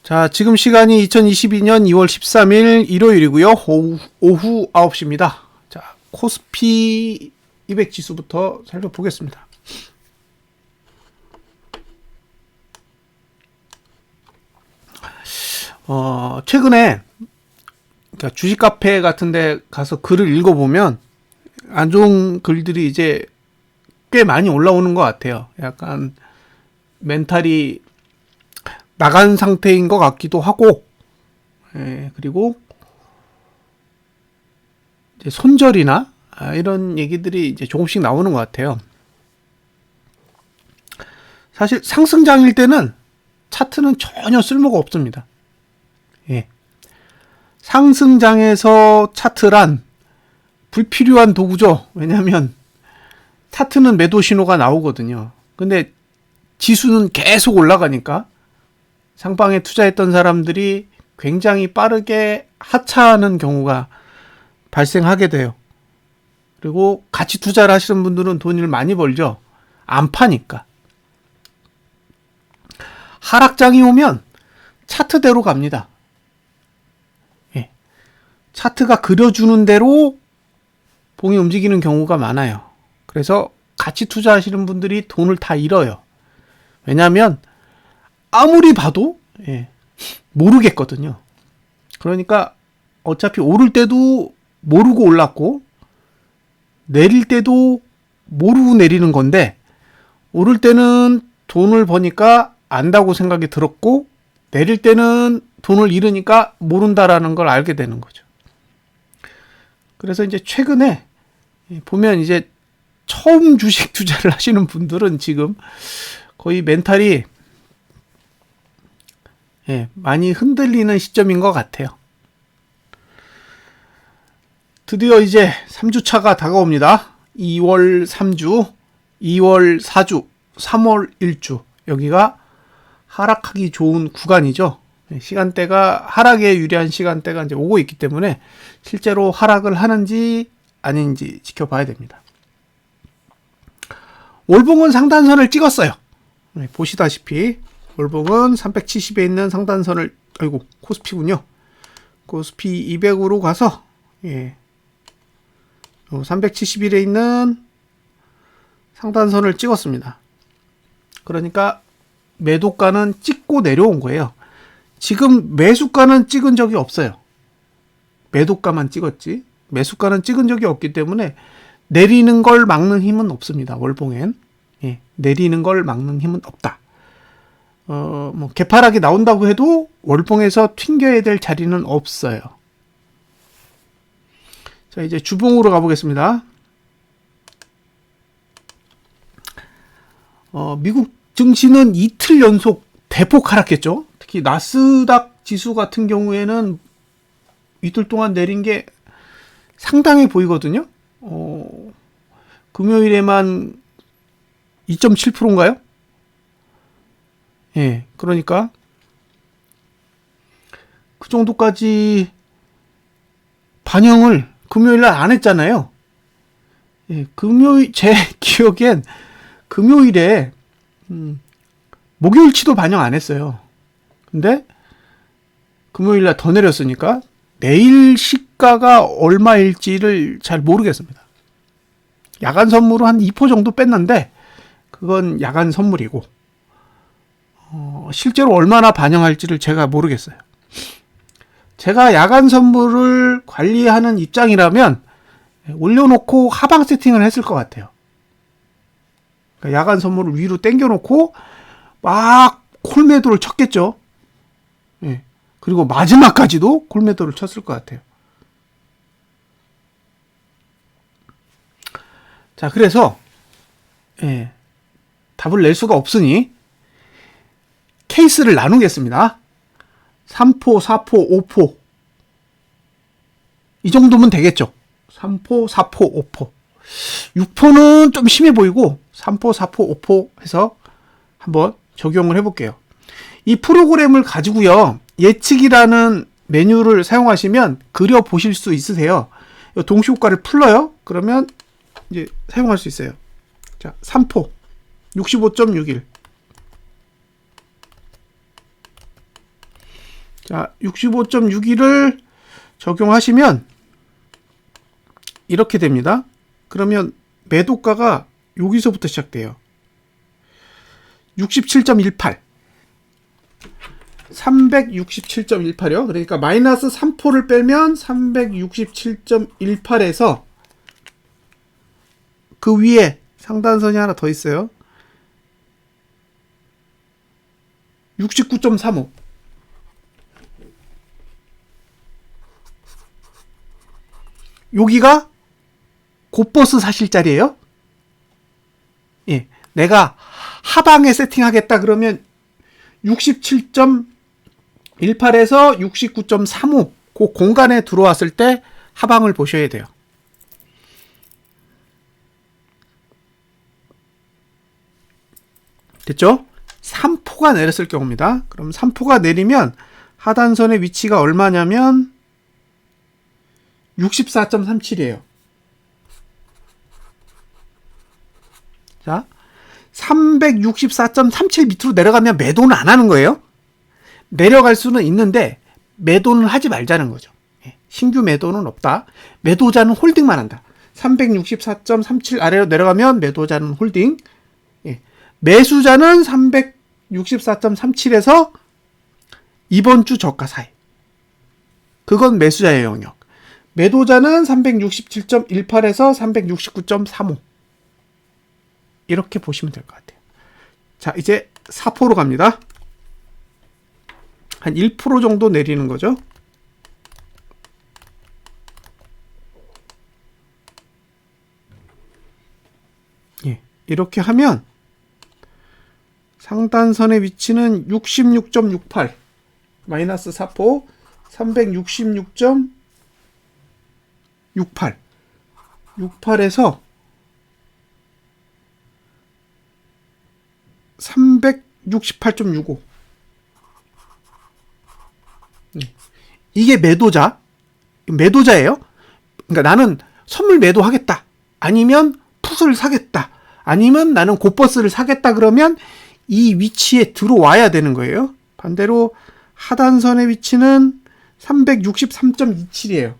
자, 지금 시간이 2022년 2월 13일 일요일이고요. 오후 9시입니다. 자, 코스피 200 지수부터 살펴보겠습니다. 최근에 그러니까 주식 카페 같은 데 가서 글을 읽어보면 안 좋은 글들이 이제 꽤 많이 올라오는 것 같아요. 약간 멘탈이 나간 상태인 것 같기도 하고, 그리고 이제 손절이나 이런 얘기들이 이제 조금씩 나오는 것 같아요. 사실 상승장일 때는 차트는 전혀 쓸모가 없습니다. 상승장에서 차트란 불필요한 도구죠. 왜냐하면 차트는 매도 신호가 나오거든요. 근데 지수는 계속 올라가니까 상방에 투자했던 사람들이 굉장히 빠르게 하차하는 경우가 발생하게 돼요. 그리고 같이 투자를 하시는 분들은 돈을 많이 벌죠. 안 파니까. 하락장이 오면 차트대로 갑니다. 차트가 그려주는 대로 봉이 움직이는 경우가 많아요. 그래서 같이 투자하시는 분들이 돈을 다 잃어요. 왜냐하면 아무리 봐도 모르겠거든요. 그러니까 어차피 오를 때도 모르고 올랐고 내릴 때도 모르고 내리는 건데, 오를 때는 돈을 버니까 안다고 생각이 들었고 내릴 때는 돈을 잃으니까 모른다라는 걸 알게 되는 거죠. 그래서 이제 최근에 보면 이제 처음 주식 투자를 하시는 분들은 지금 거의 멘탈이 많이 흔들리는 시점인 것 같아요. 드디어 이제 3주차가 다가옵니다. 2월 3주, 2월 4주, 3월 1주. 여기가 하락하기 좋은 구간이죠. 시간대가 하락에 유리한 시간대가 이제 오고 있기 때문에 실제로 하락을 하는지 아닌지 지켜봐야 됩니다. 월봉은 상단선을 찍었어요. 보시다시피 월봉은 370에 있는 상단선을, 아이고 코스피군요. 코스피 200으로 가서 371에 있는 상단선을 찍었습니다. 그러니까 매도가는 찍고 내려온 거예요. 지금 매수가는 찍은 적이 없어요. 매도가만 찍었지 매수가는 찍은 적이 없기 때문에 내리는 걸 막는 힘은 없습니다. 월봉엔 내리는 걸 막는 힘은 없다. 뭐 개파락이 나온다고 해도 월봉에서 튕겨야 될 자리는 없어요. 자, 이제 주봉으로 가보겠습니다. 미국 증시는 이틀 연속 대폭 하락했죠. 특히 나스닥 지수 같은 경우에는 이틀 동안 내린 게 상당히 보이거든요. 금요일에만 2.7%인가요? 그러니까 그 정도까지 반영을 금요일날 안 했잖아요. 제 기억엔 금요일에 목요일치도 반영 안 했어요. 근데 금요일날 더 내렸으니까 내일 시가가 얼마일지를 잘 모르겠습니다. 야간 선물로 한 2% 정도 뺐는데 그건 야간 선물이고 실제로 얼마나 반영할지를 제가 모르겠어요. 제가 야간 선물을 관리하는 입장이라면 올려놓고 하방 세팅을 했을 것 같아요. 그러니까 야간 선물을 위로 당겨놓고 막 콜매도를 쳤겠죠. 그리고 마지막까지도 콜매도를 쳤을 것 같아요. 자, 그래서 답을 낼 수가 없으니 케이스를 나누겠습니다. 3포, 4포, 5포 이 정도면 되겠죠. 3포, 4포, 5포 6포는 좀 심해 보이고 3포, 4포, 5포 해서 한번 적용을 해볼게요. 이 프로그램을 가지고요, 예측이라는 메뉴를 사용하시면 그려보실 수 있으세요. 동시효과를 풀러요. 그러면 이제 사용할 수 있어요. 자, 3포 65.61 자, 65.61을 적용하시면 이렇게 됩니다. 그러면 매도가가 여기서부터 시작돼요. 67.18. 367.18이요. 그러니까 마이너스 3포를 빼면 367.18에서 그 위에 상단선이 하나 더 있어요. 69.35. 여기가 곧버스 사실 자리예요. 예, 내가 하방에 세팅하겠다 그러면 67.18에서 69.35 그 공간에 들어왔을 때 하방을 보셔야 돼요. 됐죠? 3포가 내렸을 경우입니다. 그럼 3포가 내리면 하단선의 위치가 얼마냐면 64.37이에요. 자, 364.37 밑으로 내려가면 매도는 안 하는 거예요. 내려갈 수는 있는데 매도는 하지 말자는 거죠. 신규 매도는 없다. 매도자는 홀딩만 한다. 364.37 아래로 내려가면 매도자는 홀딩. 매수자는 364.37에서 이번 주 저가 사이. 그건 매수자의 영역. 매도자는 367.18에서 369.35. 이렇게 보시면 될 것 같아요. 자, 이제 4포로 갑니다. 한 1% 정도 내리는 거죠. 예, 이렇게 하면 상단선의 위치는 66.68 마이너스 4포 366.68 68에서 368.65 이게 매도자예요. 그러니까 나는 선물 매도하겠다. 아니면 풋을 사겠다. 아니면 나는 곧버스를 사겠다. 그러면 이 위치에 들어와야 되는 거예요. 반대로 하단선의 위치는 363.27이에요.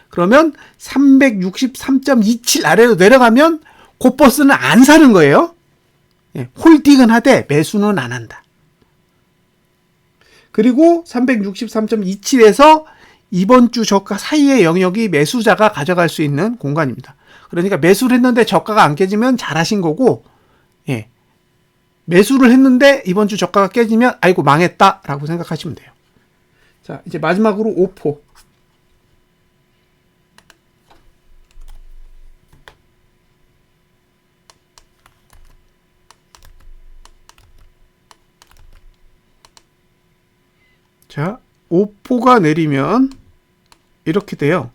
그러면 363.27 아래로 내려가면 곧버스는 안 사는 거예요. 홀딩은 하되 매수는 안 한다. 그리고 363.27에서 이번 주 저가 사이의 영역이 매수자가 가져갈 수 있는 공간입니다. 그러니까 매수를 했는데 저가가 안 깨지면 잘하신 거고, 예. 매수를 했는데 이번 주 저가가 깨지면 아이고 망했다라고 생각하시면 돼요. 자, 이제 마지막으로 5포. 자, 5포가 내리면 이렇게 돼요.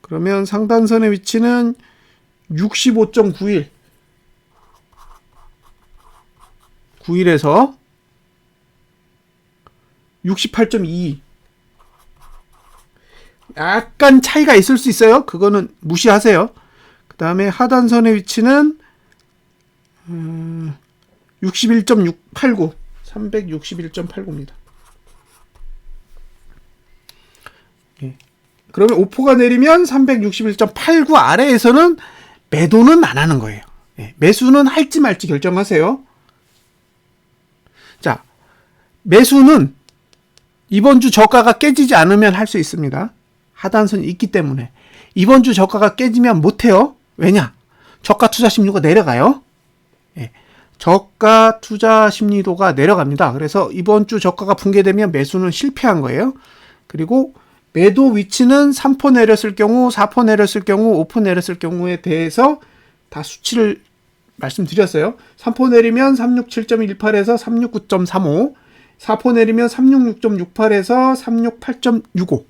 그러면 상단선의 위치는 65.91 9일에서 68.22 약간 차이가 있을 수 있어요. 그거는 무시하세요. 그 다음에 하단선의 위치는 61.89 361.89입니다. 그러면 5포가 내리면 361.89 아래에서는 매도는 안 하는 거예요. 매수는 할지 말지 결정하세요. 자, 매수는 이번 주 저가가 깨지지 않으면 할 수 있습니다. 하단선이 있기 때문에. 이번 주 저가가 깨지면 못해요. 왜냐? 저가 투자 심리가 내려가요. 저가 투자 심리도가 내려갑니다. 그래서 이번 주 저가가 붕괴되면 매수는 실패한 거예요. 그리고 매도 위치는 3포 내렸을 경우, 4포 내렸을 경우, 5포 내렸을 경우에 대해서 다 수치를 말씀드렸어요. 3포 내리면 367.18에서 369.35, 4포 내리면 366.68에서 368.65,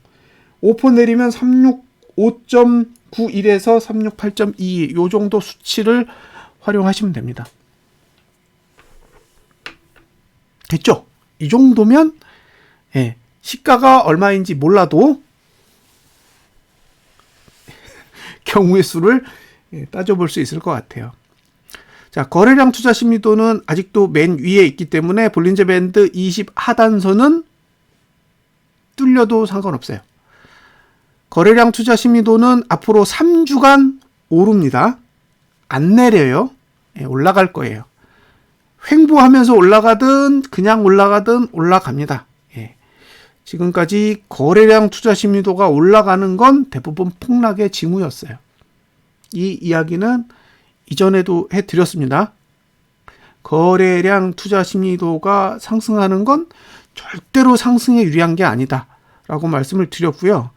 5포 내리면 365.91에서 368.22, 요 정도 수치를 활용하시면 됩니다. 됐죠? 이 정도면 시가가 얼마인지 몰라도 경우의 수를 따져볼 수 있을 것 같아요. 자, 거래량 투자 심리도는 아직도 맨 위에 있기 때문에 볼린저 밴드 20 하단선은 뚫려도 상관없어요. 거래량 투자 심리도는 앞으로 3주간 오릅니다. 안 내려요. 예, 올라갈 거예요. 횡보하면서 올라가든 그냥 올라가든 올라갑니다. 예. 지금까지 거래량 투자 심리도가 올라가는 건 대부분 폭락의 징후였어요. 이 이야기는 이전에도 해드렸습니다. 거래량 투자 심리도가 상승하는 건 절대로 상승에 유리한 게 아니다 라고 말씀을 드렸고요.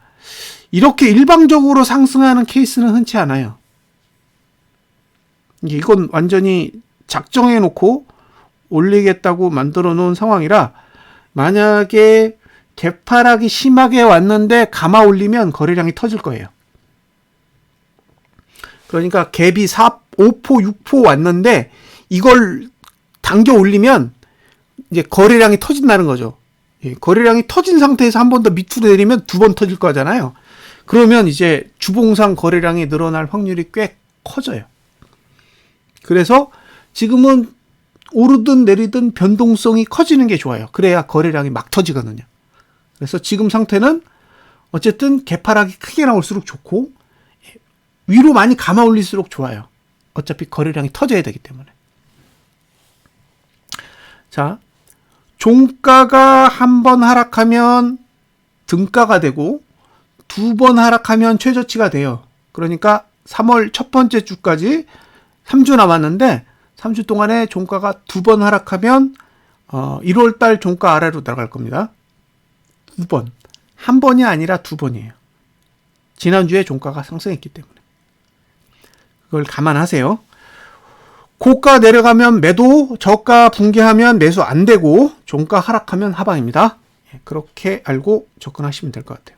이렇게 일방적으로 상승하는 케이스는 흔치 않아요. 이건 완전히 작정해 놓고 올리겠다고 만들어 놓은 상황이라 만약에 개파락이 심하게 왔는데 감아 올리면 거래량이 터질 거예요. 그러니까 갭이 5포, 6포 왔는데 이걸 당겨 올리면 이제 거래량이 터진다는 거죠. 예, 거래량이 터진 상태에서 한 번 더 밑으로 내리면 2번 터질 거잖아요. 그러면 이제 주봉상 거래량이 늘어날 확률이 꽤 커져요. 그래서 지금은 오르든 내리든 변동성이 커지는 게 좋아요. 그래야 거래량이 막 터지거든요. 그래서 지금 상태는 어쨌든 개파락이 크게 나올수록 좋고 위로 많이 감아 올릴수록 좋아요. 어차피 거래량이 터져야 되기 때문에. 자, 종가가 한 번 하락하면 등가가 되고 2번 하락하면 최저치가 돼요. 그러니까 3월 첫 번째 주까지 3주 남았는데 3주 동안에 종가가 2번 하락하면 1월달 종가 아래로 나갈 겁니다. 2번. 한 번이 아니라 2번이에요. 지난주에 종가가 상승했기 때문에. 그걸 감안하세요. 고가 내려가면 매도, 저가 붕괴하면 매수 안 되고 종가 하락하면 하방입니다. 그렇게 알고 접근하시면 될 것 같아요.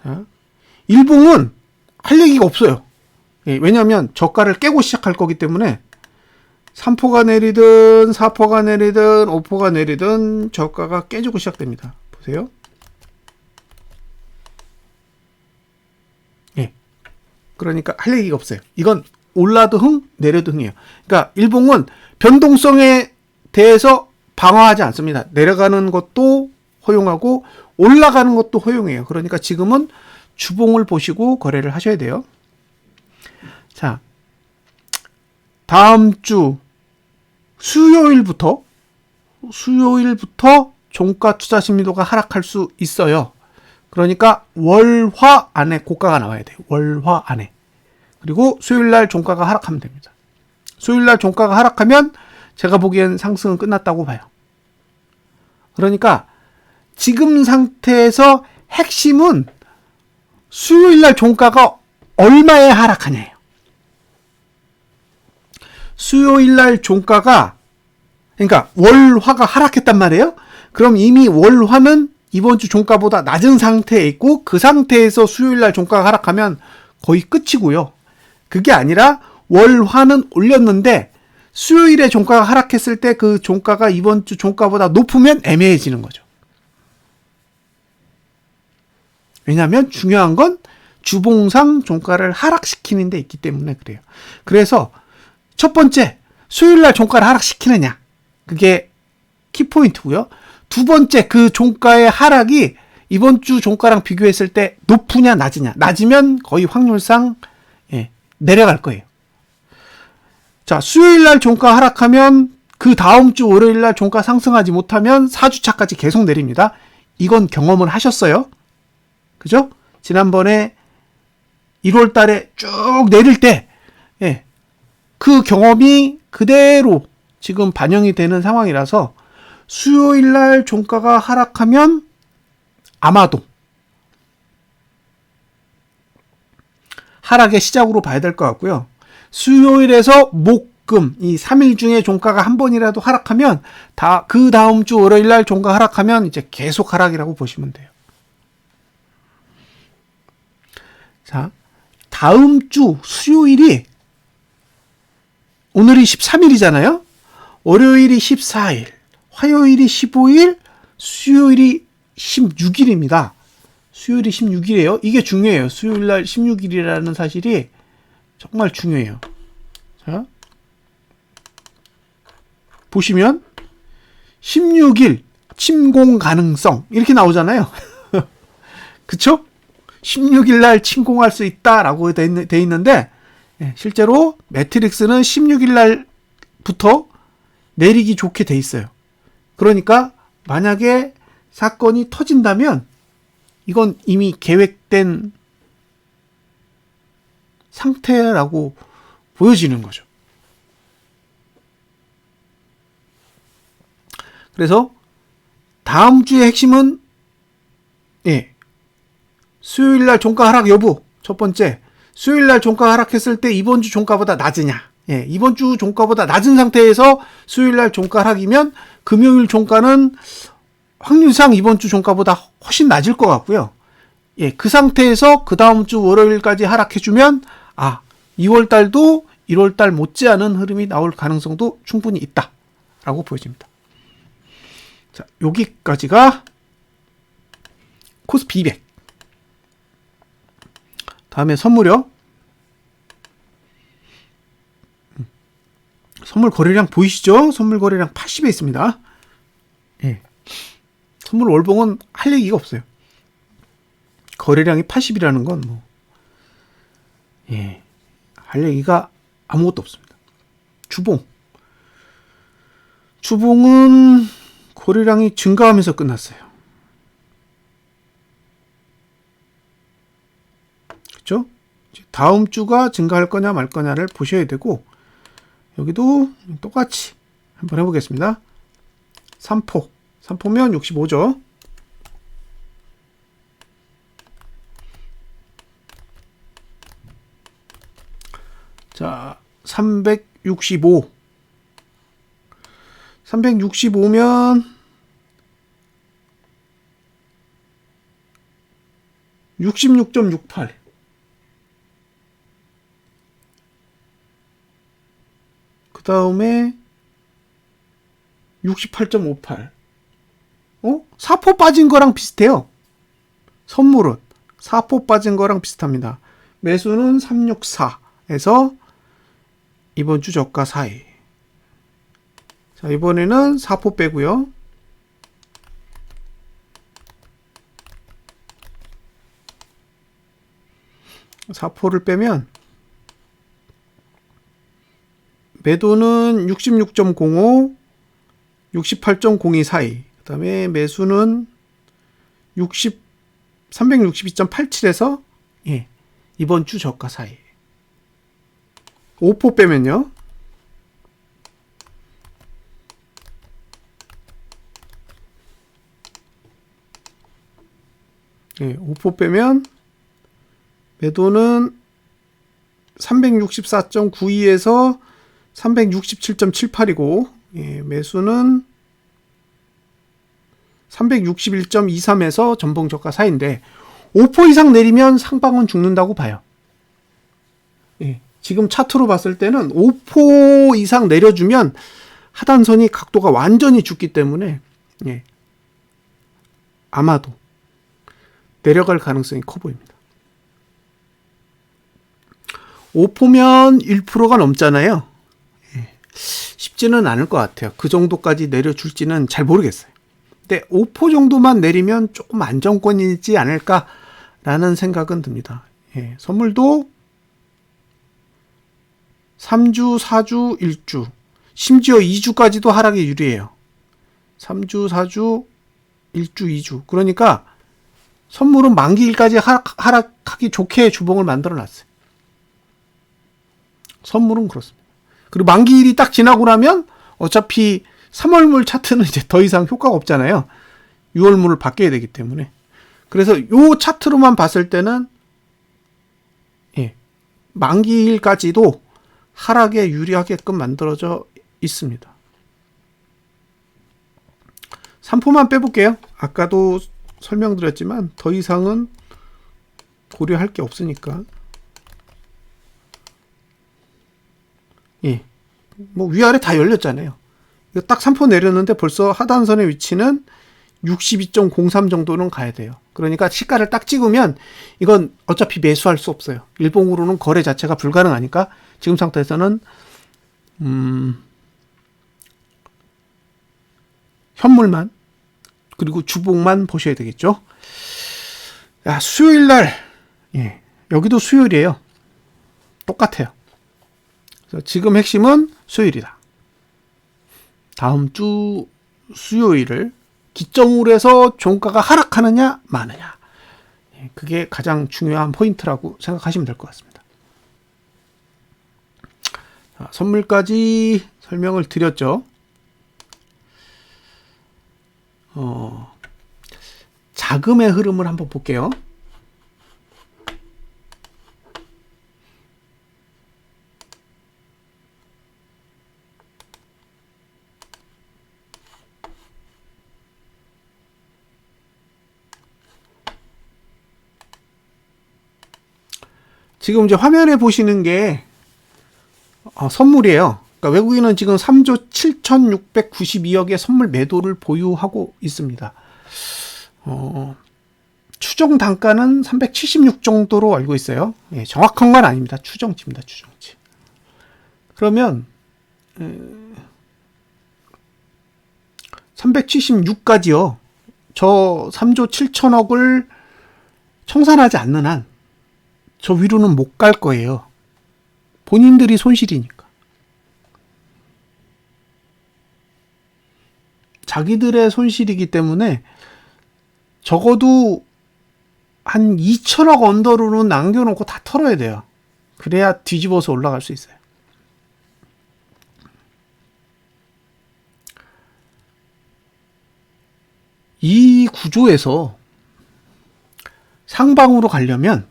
자, 일봉은 할 얘기가 없어요. 왜냐하면 저가를 깨고 시작할 거기 때문에 3포가 내리든 4포가 내리든 5포가 내리든 저가가 깨지고 시작됩니다. 보세요. 예. 그러니까 할 얘기가 없어요. 이건 올라도 흥, 내려도 흥이에요. 그러니까 일봉은 변동성에 대해서 방어하지 않습니다. 내려가는 것도 허용하고 올라가는 것도 허용해요. 그러니까 지금은 주봉을 보시고 거래를 하셔야 돼요. 자, 다음 주 수요일부터 종가 투자 심리도가 하락할 수 있어요. 그러니까 월화 안에 고가가 나와야 돼요. 월화 안에. 그리고 수요일날 종가가 하락하면 됩니다. 수요일날 종가가 하락하면 제가 보기엔 상승은 끝났다고 봐요. 그러니까 지금 상태에서 핵심은 수요일날 종가가 얼마에 하락하냐예요. 수요일날 종가가 그러니까 월화가 하락했단 말이에요. 그럼 이미 월화는 이번 주 종가보다 낮은 상태에 있고 그 상태에서 수요일날 종가가 하락하면 거의 끝이고요. 그게 아니라 월화는 올렸는데 수요일에 종가가 하락했을 때 그 종가가 이번 주 종가보다 높으면 애매해지는 거죠. 왜냐하면 중요한 건 주봉상 종가를 하락시키는 데 있기 때문에 그래요. 그래서 첫 번째, 수요일날 종가를 하락시키느냐. 그게 키포인트고요. 두 번째, 그 종가의 하락이 이번 주 종가랑 비교했을 때 높으냐 낮으냐. 낮으면 거의 확률상 내려갈 거예요. 자, 수요일날 종가 하락하면 그 다음 주 월요일날 종가 상승하지 못하면 4주차까지 계속 내립니다. 이건 경험을 하셨어요. 그죠? 지난번에 1월 달에 쭉 내릴 때, 그 경험이 그대로 지금 반영이 되는 상황이라서 수요일날 종가가 하락하면 아마도 하락의 시작으로 봐야 될 것 같고요. 수요일에서 목, 금, 이 3일 중에 종가가 한 번이라도 하락하면 그 다음 주 월요일날 종가 하락하면 이제 계속 하락이라고 보시면 돼요. 자, 다음 주 수요일이 오늘이 13일이잖아요. 월요일이 14일, 화요일이 15일, 수요일이 16일입니다. 수요일이 16일이에요. 이게 중요해요. 수요일날 16일이라는 사실이 정말 중요해요. 자, 보시면 16일 침공 가능성 이렇게 나오잖아요. 그쵸? 16일 날 침공할 수 있다라고 돼 있는데 실제로 매트릭스는 16일 날부터 내리기 좋게 돼 있어요. 그러니까 만약에 사건이 터진다면 이건 이미 계획된 상태라고 보여지는 거죠. 그래서 다음 주의 핵심은 수요일날 종가 하락 여부. 첫 번째, 수요일날 종가 하락했을 때 이번 주 종가보다 낮으냐. 이번 주 종가보다 낮은 상태에서 수요일날 종가 하락이면 금요일 종가는 확률상 이번 주 종가보다 훨씬 낮을 것 같고요. 그 상태에서 그 다음 주 월요일까지 하락해주면 2월달도 1월달 못지않은 흐름이 나올 가능성도 충분히 있다라고 보여집니다. 자, 여기까지가 코스피 200. 다음에 선물이요. 선물 거래량 보이시죠? 선물 거래량 80에 있습니다. 선물 월봉은 할 얘기가 없어요. 거래량이 80이라는 건 할 얘기가 아무것도 없습니다. 주봉은 거래량이 증가하면서 끝났어요. 그렇죠? 다음 주가 증가할 거냐 말 거냐를 보셔야 되고 여기도 똑같이 한번 해보겠습니다. 3포면 65죠. 자, 365면 66.68. 그 다음에 68.58. 4포 빠진 거랑 비슷해요. 선물은 4포 빠진 거랑 비슷합니다. 매수는 364에서 이번 주 저가 사이. 자, 이번에는 4포 빼고요. 사포를 빼면 매도는 66.05, 68.02 사이. 그 다음에 매수는 362.87에서 이번 주 저가 사이. 5포 빼면요. 예, 5포 빼면 매도는 364.92에서 367.78이고 매수는 361.23에서 전봉 저가 사이인데 5포 이상 내리면 상방은 죽는다고 봐요. 지금 차트로 봤을 때는 5포 이상 내려주면 하단선이 각도가 완전히 죽기 때문에 아마도 내려갈 가능성이 커 보입니다. 5포면 1%가 넘잖아요. 쉽지는 않을 것 같아요. 그 정도까지 내려줄지는 잘 모르겠어요. 근데 5포 정도만 내리면 조금 안정권이지 않을까라는 생각은 듭니다. 선물도 3주, 4주, 1주, 심지어 2주까지도 하락에 유리해요. 3주, 4주, 1주, 2주. 그러니까 선물은 만기일까지 하락하기 좋게 주봉을 만들어 놨어요. 선물은 그렇습니다. 그리고 만기일이 딱 지나고 나면 어차피 3월물 차트는 이제 더 이상 효과가 없잖아요. 6월물을 바뀌어야 되기 때문에. 그래서 요 차트로만 봤을 때는 만기일까지도 하락에 유리하게끔 만들어져 있습니다. 3포만 빼볼게요. 아까도 설명드렸지만 더 이상은 고려할 게 없으니까. 뭐 위아래 다 열렸잖아요. 이거 딱 3포 내렸는데 벌써 하단선의 위치는 62.03 정도는 가야 돼요. 그러니까 시가를 딱 찍으면 이건 어차피 매수할 수 없어요. 일봉으로는 거래 자체가 불가능하니까 지금 상태에서는 현물만 그리고 주봉만 보셔야 되겠죠. 야, 수요일날 여기도 수요일이에요. 똑같아요. 그래서 지금 핵심은 수요일이다. 다음 주 수요일을 기점으로 해서 종가가 하락하느냐 마느냐, 그게 가장 중요한 포인트라고 생각하시면 될 것 같습니다. 자, 선물까지 설명을 드렸죠. 자금의 흐름을 한번 볼게요. 지금 이제 화면에 보시는 게 선물이에요. 그러니까 외국인은 지금 3조 7,692억의 선물 매도를 보유하고 있습니다. 추정 단가는 376 정도로 알고 있어요. 정확한 건 아닙니다. 추정치입니다. 추정치. 그러면 376까지요. 저 3조 7천억을 청산하지 않는 한 저 위로는 못 갈 거예요. 본인들이 손실이니까. 자기들의 손실이기 때문에 적어도 한 2천억 언더로는 남겨놓고 다 털어야 돼요. 그래야 뒤집어서 올라갈 수 있어요. 이 구조에서 상방으로 가려면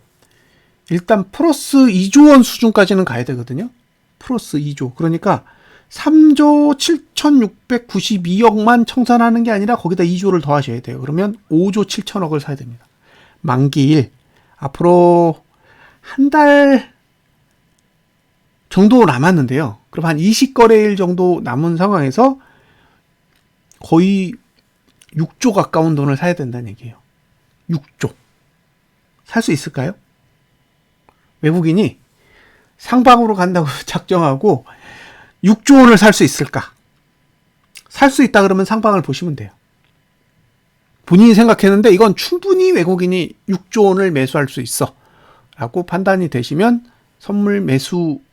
일단 플러스 2조 원 수준까지는 가야 되거든요. 플러스 2조. 그러니까 3조 7,692억만 청산하는 게 아니라 거기다 2조를 더하셔야 돼요. 그러면 5조 7천억을 사야 됩니다. 만기일. 앞으로 한 달 정도 남았는데요. 그럼 한 20거래일 정도 남은 상황에서 거의 6조 가까운 돈을 사야 된다는 얘기예요. 6조. 살 수 있을까요? 외국인이 상방으로 간다고 작정하고 6조 원을 살 수 있을까? 살 수 있다 그러면 상방을 보시면 돼요. 본인이 생각했는데 이건 충분히 외국인이 6조 원을 매수할 수 있어 라고 판단이 되시면 선물 매수라고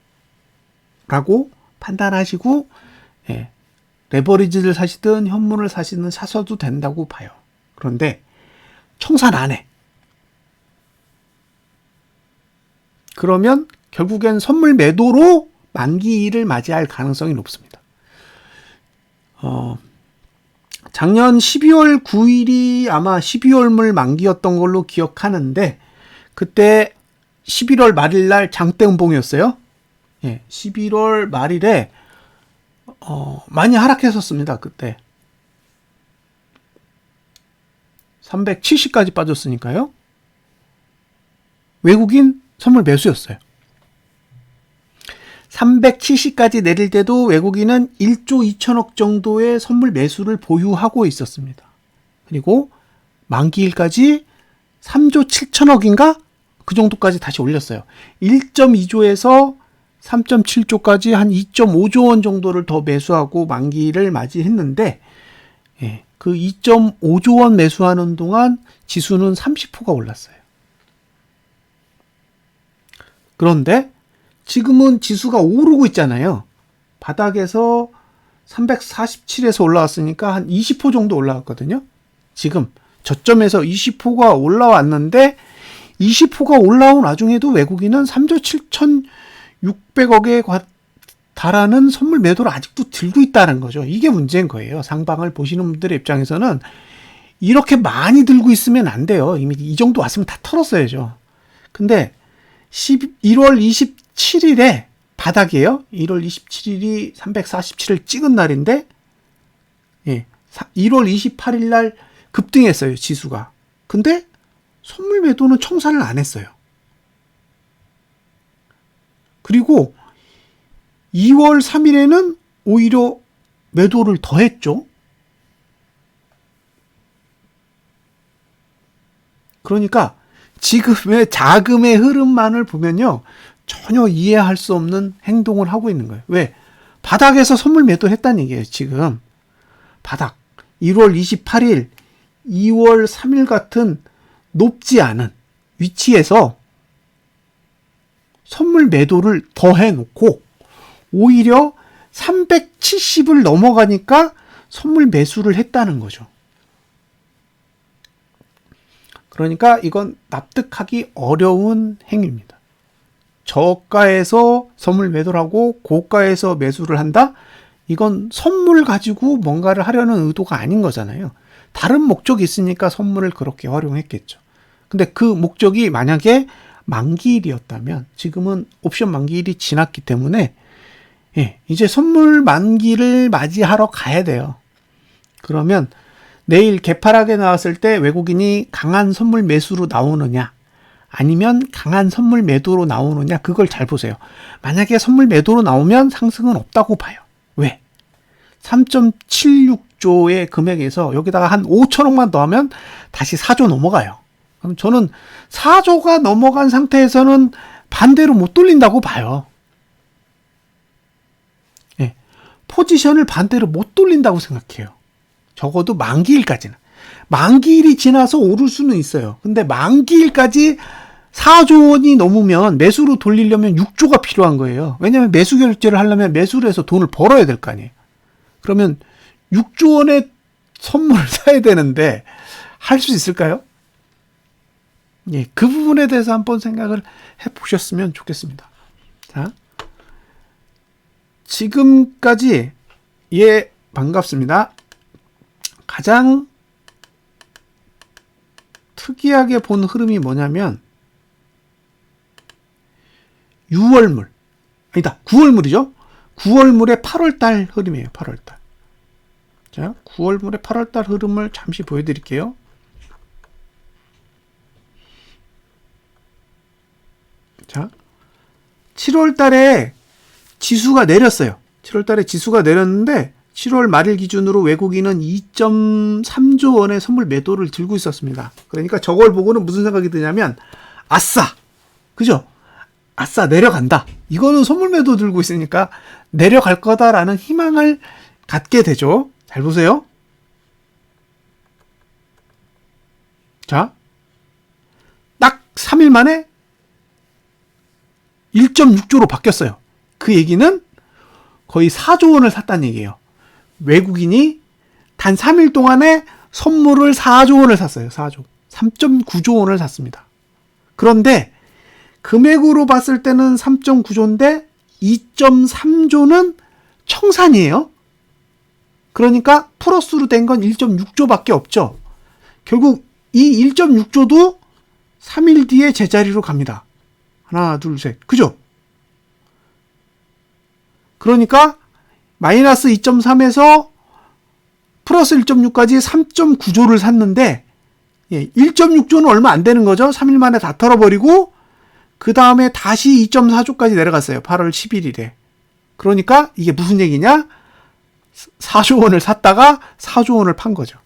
판단하시고 레버리지를 사시든 현물을 사시든 사셔도 된다고 봐요. 그런데 청산 안 해. 그러면 결국엔 선물 매도로 만기일을 맞이할 가능성이 높습니다. 작년 12월 9일이 아마 12월물 만기였던 걸로 기억하는데 그때 11월 말일날 장대음봉이었어요. 11월 말일에 많이 하락했었습니다. 그때 370까지 빠졌으니까요. 외국인 선물 매수였어요. 370까지 내릴 때도 외국인은 1조 2천억 정도의 선물 매수를 보유하고 있었습니다. 그리고 만기일까지 3조 7천억인가? 그 정도까지 다시 올렸어요. 1.2조에서 3.7조까지 한 2.5조 원 정도를 더 매수하고 만기를 맞이했는데 그 2.5조 원 매수하는 동안 지수는 30%가 올랐어요. 그런데 지금은 지수가 오르고 있잖아요. 바닥에서 347에서 올라왔으니까 한 20% 정도 올라왔거든요. 지금 저점에서 20%가 올라왔는데 20%가 올라온 와중에도 외국인은 3조 7,600억에 달하는 선물 매도를 아직도 들고 있다는 거죠. 이게 문제인 거예요. 상방을 보시는 분들의 입장에서는 이렇게 많이 들고 있으면 안 돼요. 이미 이 정도 왔으면 다 털었어야죠. 근데 1월 27일에 바닥이에요. 1월 27일이 347을 찍은 날인데 1월 28일 날 급등했어요. 지수가. 근데 선물 매도는 청산을 안 했어요. 그리고 2월 3일에는 오히려 매도를 더 했죠. 그러니까 지금의 자금의 흐름만을 보면요. 전혀 이해할 수 없는 행동을 하고 있는 거예요. 왜? 바닥에서 선물 매도를 했다는 얘기예요. 지금 바닥 1월 28일, 2월 3일 같은 높지 않은 위치에서 선물 매도를 더 해놓고 오히려 370을 넘어가니까 선물 매수를 했다는 거죠. 그러니까 이건 납득하기 어려운 행위입니다. 저가에서 선물 매도를 하고 고가에서 매수를 한다? 이건 선물 가지고 뭔가를 하려는 의도가 아닌 거잖아요. 다른 목적이 있으니까 선물을 그렇게 활용했겠죠. 근데 그 목적이 만약에 만기일이었다면 지금은 옵션 만기일이 지났기 때문에 이제 선물 만기를 맞이하러 가야 돼요. 그러면 내일 개파락에 나왔을 때 외국인이 강한 선물 매수로 나오느냐 아니면 강한 선물 매도로 나오느냐 그걸 잘 보세요. 만약에 선물 매도로 나오면 상승은 없다고 봐요. 왜? 3.76조의 금액에서 여기다가 한 5천억만 더하면 다시 4조 넘어가요. 그럼 저는 4조가 넘어간 상태에서는 반대로 못 돌린다고 봐요. 포지션을 반대로 못 돌린다고 생각해요. 적어도 만기일까지는. 만기일이 지나서 오를 수는 있어요. 근데 만기일까지 4조 원이 넘으면 매수로 돌리려면 6조가 필요한 거예요. 왜냐하면 매수 결제를 하려면 매수를 해서 돈을 벌어야 될 거 아니에요. 그러면 6조 원의 선물을 사야 되는데 할 수 있을까요? 그 부분에 대해서 한번 생각을 해보셨으면 좋겠습니다. 자, 지금까지 반갑습니다. 가장 특이하게 본 흐름이 뭐냐면 9월물이죠. 9월물의 8월달 흐름이에요. 8월달. 자, 9월물의 8월달 흐름을 잠시 보여드릴게요. 자, 7월달에 지수가 내렸어요. 7월달에 지수가 내렸는데 7월 말일 기준으로 외국인은 2.3조 원의 선물 매도를 들고 있었습니다. 그러니까 저걸 보고는 무슨 생각이 드냐면 아싸! 그죠? 아싸 내려간다. 이거는 선물 매도 들고 있으니까 내려갈 거다라는 희망을 갖게 되죠. 잘 보세요. 자, 딱 3일 만에 1.6조로 바뀌었어요. 그 얘기는 거의 4조 원을 샀다는 얘기예요. 외국인이 단 3일 동안에 선물을 4조 원을 샀어요. 4조. 3.9조 원을 샀습니다. 그런데 금액으로 봤을 때는 3.9조인데 2.3조는 청산이에요. 그러니까 플러스로 된 건 1.6조밖에 없죠. 결국 이 1.6조도 3일 뒤에 제자리로 갑니다. 하나, 둘, 셋. 그죠? 그러니까 마이너스 2.3에서 플러스 1.6까지 3.9조를 샀는데 1.6조는 얼마 안 되는 거죠. 3일 만에 다 털어버리고 그 다음에 다시 2.4조까지 내려갔어요. 8월 11일에. 그러니까 이게 무슨 얘기냐? 4조 원을 샀다가 4조 원을 판 거죠.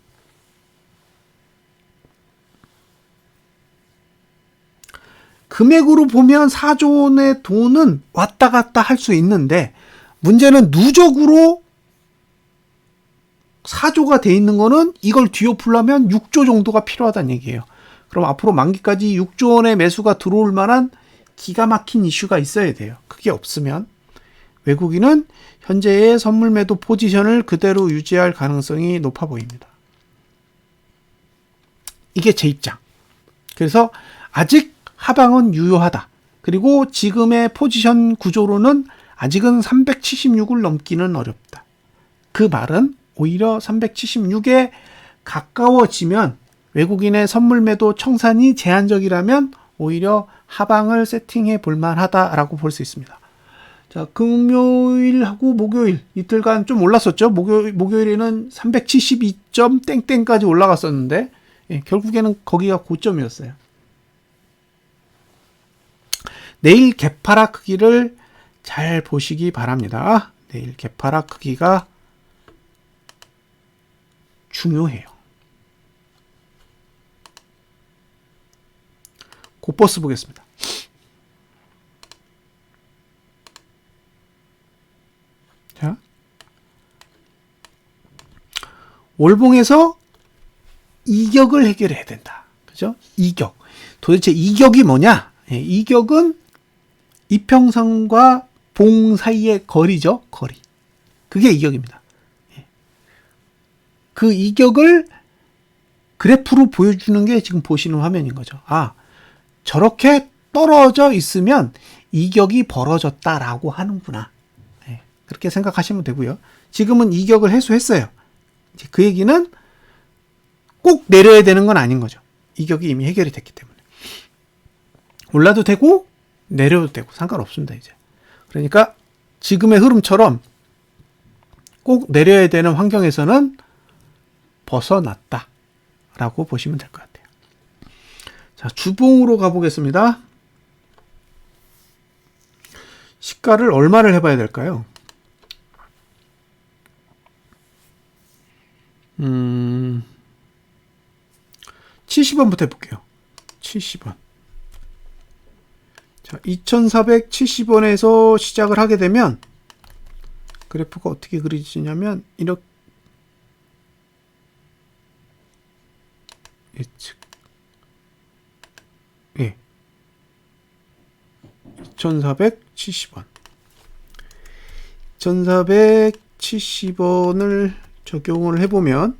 금액으로 보면 4조 원의 돈은 왔다 갔다 할 수 있는데 문제는 누적으로 4조가 돼 있는 거는 이걸 뒤엎으려면 6조 정도가 필요하다는 얘기예요. 그럼 앞으로 만기까지 6조 원의 매수가 들어올 만한 기가 막힌 이슈가 있어야 돼요. 그게 없으면 외국인은 현재의 선물 매도 포지션을 그대로 유지할 가능성이 높아 보입니다. 이게 제 입장. 그래서 아직 하방은 유효하다. 그리고 지금의 포지션 구조로는 아직은 376을 넘기는 어렵다. 그 말은 오히려 376에 가까워지면 외국인의 선물 매도 청산이 제한적이라면 오히려 하방을 세팅해 볼 만하다라고 볼 수 있습니다. 자, 금요일하고 목요일 이틀간 좀 올랐었죠. 목요일에는 372점 땡땡까지 올라갔었는데 결국에는 거기가 고점이었어요. 내일 개파락 크기를 잘 보시기 바랍니다. 내일 개파락 크기가 중요해요. 고버스 보겠습니다. 자, 월봉에서 이격을 해결해야 된다. 그죠? 이격. 도대체 이격이 뭐냐? 예, 이격은 이평선과 봉 사이의 거리죠. 거리. 그게 이격입니다. 예. 그 이격을 그래프로 보여주는 게 지금 보시는 화면인 거죠. 아, 저렇게 떨어져 있으면 이격이 벌어졌다라고 하는구나. 예, 그렇게 생각하시면 되고요. 지금은 이격을 해소했어요. 그 얘기는 꼭 내려야 되는 건 아닌 거죠. 이격이 이미 해결이 됐기 때문에. 올라도 되고 내려도 되고 상관없습니다. 이제. 그러니까 지금의 흐름처럼 꼭 내려야 되는 환경에서는 벗어났다 라고 보시면 될 것 같아요. 자, 주봉으로 가보겠습니다. 시가를 얼마를 해봐야 될까요? 70원부터 해볼게요. 70원. 자, 2470원에서 시작을 하게 되면 그래프가 어떻게 그려지냐면 이렇게 예측. 예. 2470원. 2470원을 적용을 해보면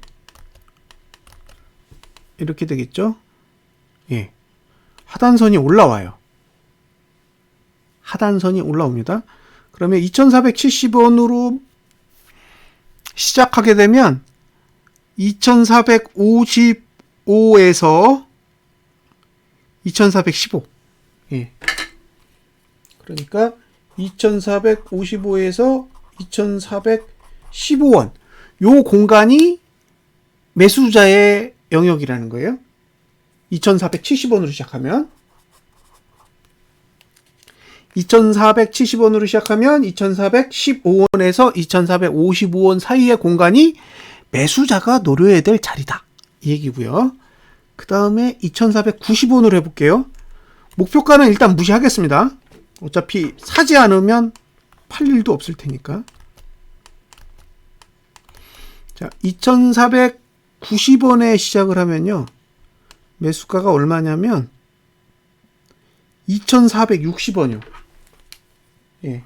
이렇게 되겠죠? 예. 하단선이 올라와요. 하단선이 올라옵니다. 그러면 2470원으로 시작하게 되면 2455에서 2415. 예. 그러니까 2455에서 2415원. 요 공간이 매수자의 영역이라는 거예요. 2470원으로 시작하면 2470원으로 시작하면 2415원에서 2455원 사이의 공간이 매수자가 노려야 될 자리다. 이 얘기고요. 그 다음에 2490원으로 해볼게요. 목표가는 일단 무시하겠습니다. 어차피 사지 않으면 팔 일도 없을 테니까. 자, 2490원에 시작을 하면요. 매수가가 얼마냐면 2460원이요. 예.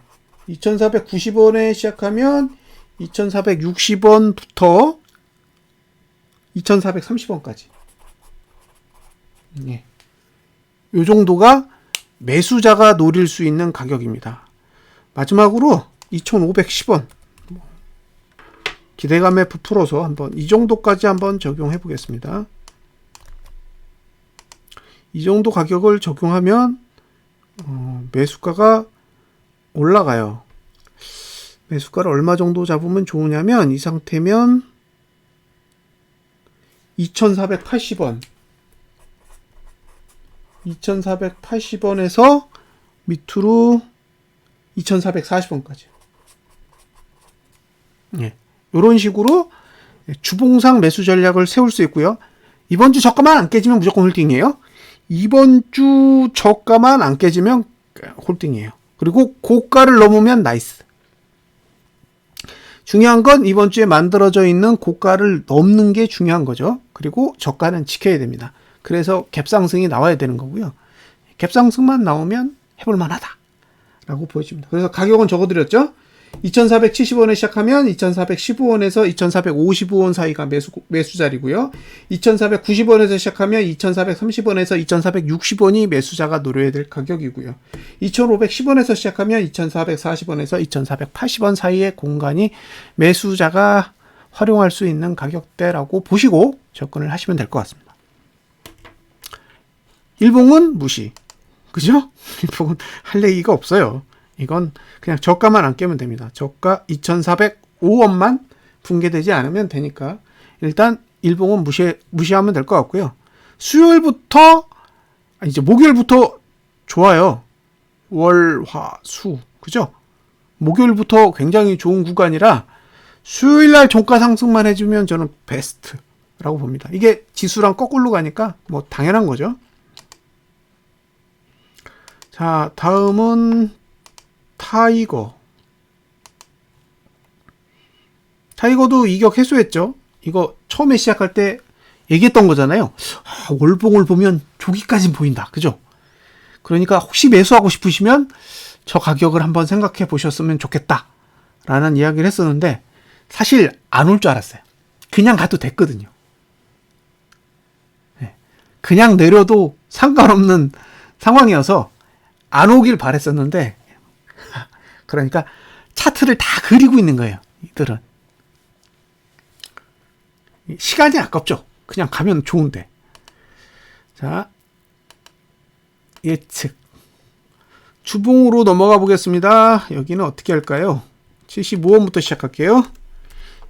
2490원에 시작하면 2460원부터 2430원까지. 예. 요 정도가 매수자가 노릴 수 있는 가격입니다. 마지막으로 2510원. 기대감에 부풀어서 한번 이 정도까지 한번 적용해 보겠습니다. 이 정도 가격을 적용하면 매수가가 올라가요. 매수가를 얼마 정도 잡으면 좋으냐면 이 상태면 2480원 2480원에서 밑으로 2440원까지. 예. 이런 식으로 주봉상 매수 전략을 세울 수 있고요. 이번 주 저가만 안 깨지면 무조건 홀딩이에요. 이번 주 저가만 안 깨지면 홀딩이에요. 그리고 고가를 넘으면 나이스. 중요한 건 이번 주에 만들어져 있는 고가를 넘는 게 중요한 거죠. 그리고 저가는 지켜야 됩니다. 그래서 갭상승이 나와야 되는 거고요. 갭상승만 나오면 해볼 만하다 라고 보여집니다. 그래서 가격은 적어드렸죠. 2470원에 시작하면 2415원에서 2455원 사이가 매수 자리고요. 2490원에서 시작하면 2430원에서 2460원이 매수자가 노려야 될 가격이고요. 2510원에서 시작하면 2440원에서 2480원 사이의 공간이 매수자가 활용할 수 있는 가격대라고 보시고 접근을 하시면 될 것 같습니다. 일봉은 무시. 그죠? 일봉은 할 얘기가 없어요. 이건 그냥 저가만 안 깨면 됩니다. 저가 2405원만 붕괴되지 않으면 되니까 일단 일봉은 무시하면 될 것 같고요. 수요일부터 이제 목요일부터 좋아요. 월, 화, 수. 그죠? 목요일부터 굉장히 좋은 구간이라 수요일날 종가 상승만 해주면 저는 베스트라고 봅니다. 이게 지수랑 거꾸로 가니까 뭐 당연한 거죠. 자, 다음은 타이거도 이격 해소했죠. 이거 처음에 시작할 때 얘기했던 거잖아요. 월봉을 보면 저기까지 보인다. 그죠? 그러니까 혹시 매수하고 싶으시면 저 가격을 한번 생각해 보셨으면 좋겠다. 라는 이야기를 했었는데 사실 안 올 줄 알았어요. 그냥 가도 됐거든요. 그냥 내려도 상관없는 상황이어서 안 오길 바랬었는데 그러니까 차트를 다 그리고 있는 거예요. 이들은. 시간이 아깝죠. 그냥 가면 좋은데. 자, 예측. 주봉으로 넘어가 보겠습니다. 여기는 어떻게 할까요? 75원부터 시작할게요.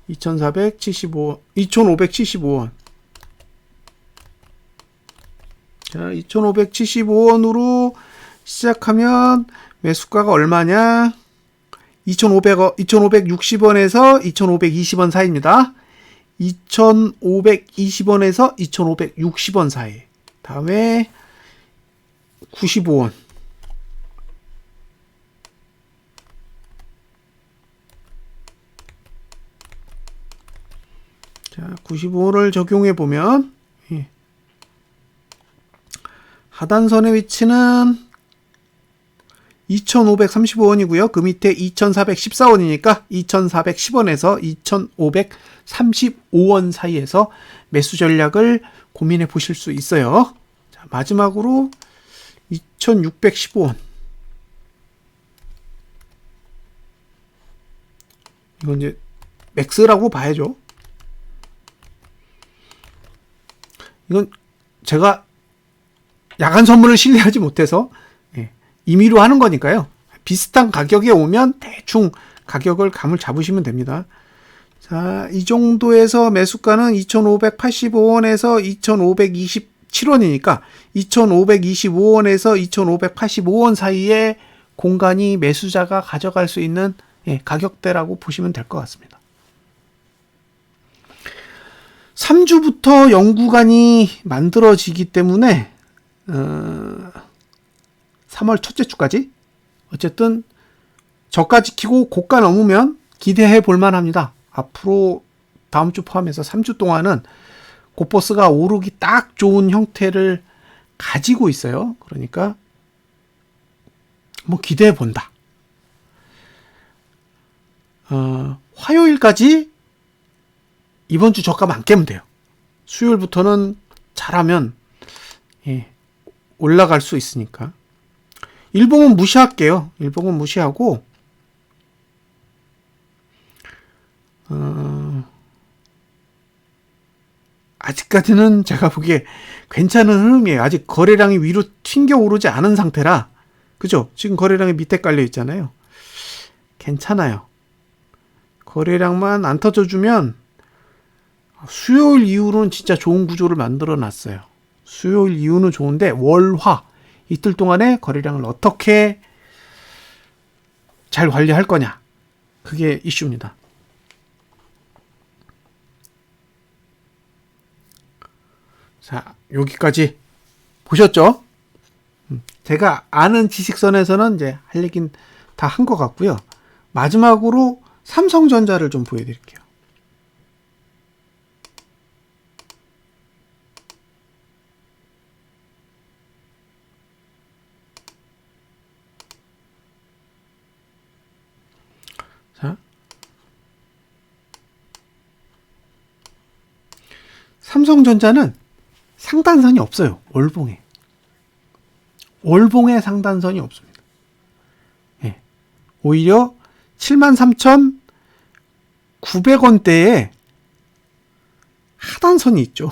2575원. 자, 2575원으로 시작하면 매수가가 얼마냐? 2560원에서 2520원 사이입니다. 2520원에서 2560원 사이. 다음에 95원. 자, 95원을 적용해 보면 하단선의 위치는 2535원이고요. 그 밑에 2414원이니까 2410원에서 2535원 사이에서 매수 전략을 고민해 보실 수 있어요. 자, 마지막으로 2615원. 이건 이제 맥스라고 봐야죠. 이건 제가 야간 선물을 신뢰하지 못해서 임의로 하는 거니까요. 비슷한 가격에 오면 대충 가격을 감을 잡으시면 됩니다. 자, 이 정도에서 매수가는 2585원에서 2527원이니까 2525원에서 2585원 사이에 공간이 매수자가 가져갈 수 있는 가격대라고 보시면 될 것 같습니다. 3주부터 영구간이 만들어지기 때문에 3월 첫째 주까지 어쨌든 저가 지키고 고가 넘으면 기대해 볼만 합니다. 앞으로 다음 주 포함해서 3주 동안은 고버스가 오르기 딱 좋은 형태를 가지고 있어요. 그러니까 뭐 기대해 본다. 화요일까지 이번 주 저가 안 깨면 돼요. 수요일부터는 잘하면 올라갈 수 있으니까. 일봉은 무시할게요. 일봉은 무시하고 아직까지는 제가 보기에 괜찮은 흐름이에요. 아직 거래량이 위로 튕겨 오르지 않은 상태라. 그죠? 지금 거래량이 밑에 깔려 있잖아요. 괜찮아요. 거래량만 안 터져주면 수요일 이후로는 진짜 좋은 구조를 만들어 놨어요. 수요일 이후는 좋은데 월화 이틀 동안의 거래량을 어떻게 잘 관리할 거냐, 그게 이슈입니다. 자, 여기까지 보셨죠? 제가 아는 지식선에서는 이제 할 얘기는 다 한 것 같고요. 마지막으로 삼성전자를 좀 보여드릴게요. 자, 삼성전자는 상단선이 없어요. 월봉에 상단선이 없습니다. 오히려 73,900원대에 하단선이 있죠.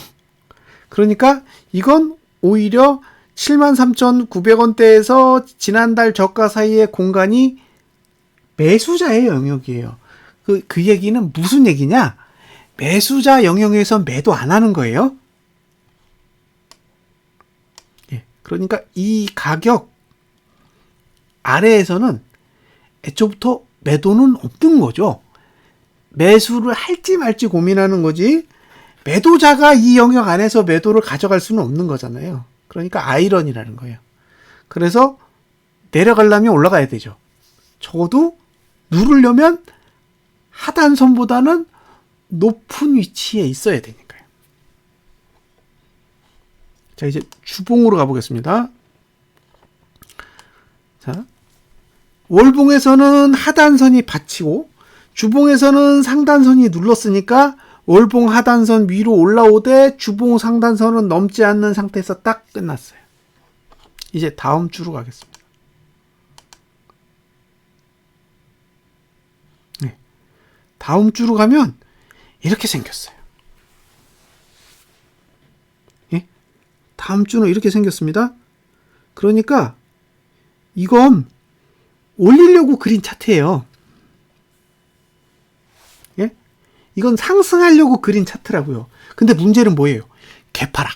그러니까 이건 오히려 73,900원대에서 지난달 저가 사이의 공간이 매수자의 영역이에요. 그 얘기는 무슨 얘기냐? 매수자 영역에서 매도 안 하는 거예요. 그러니까 이 가격 아래에서는 애초부터 매도는 없는 거죠. 매수를 할지 말지 고민하는 거지, 매도자가 이 영역 안에서 매도를 가져갈 수는 없는 거잖아요. 그러니까 아이러니라는 거예요. 그래서 내려가려면 올라가야 되죠. 적어도 누르려면 하단선보다는 높은 위치에 있어야 되니까요. 자, 이제 주봉으로 가보겠습니다. 자, 월봉에서는 하단선이 받치고 주봉에서는 상단선이 눌렀으니까 월봉 하단선 위로 올라오되 주봉 상단선은 넘지 않는 상태에서 딱 끝났어요. 이제 다음 주로 가겠습니다. 네. 다음 주로 가면 이렇게 생겼어요. 예? 다음 주는 이렇게 생겼습니다. 그러니까 이건 올리려고 그린 차트예요. 예? 이건 상승하려고 그린 차트라고요. 근데 문제는 뭐예요? 개파락.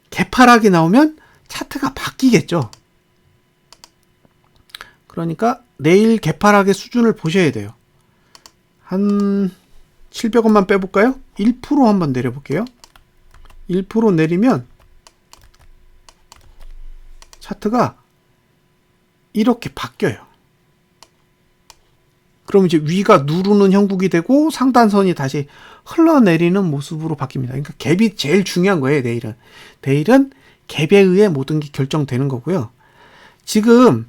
개파락이 나오면 차트가 바뀌겠죠. 그러니까 내일 개파락의 수준을 보셔야 돼요. 한 700원만 빼볼까요? 1% 한번 내려볼게요. 1% 내리면 차트가 이렇게 바뀌어요. 그럼 이제 위가 누르는 형국이 되고 상단선이 다시 흘러내리는 모습으로 바뀝니다. 그러니까 갭이 제일 중요한 거예요, 내일은. 내일은 갭에 의해 모든 게 결정되는 거고요. 지금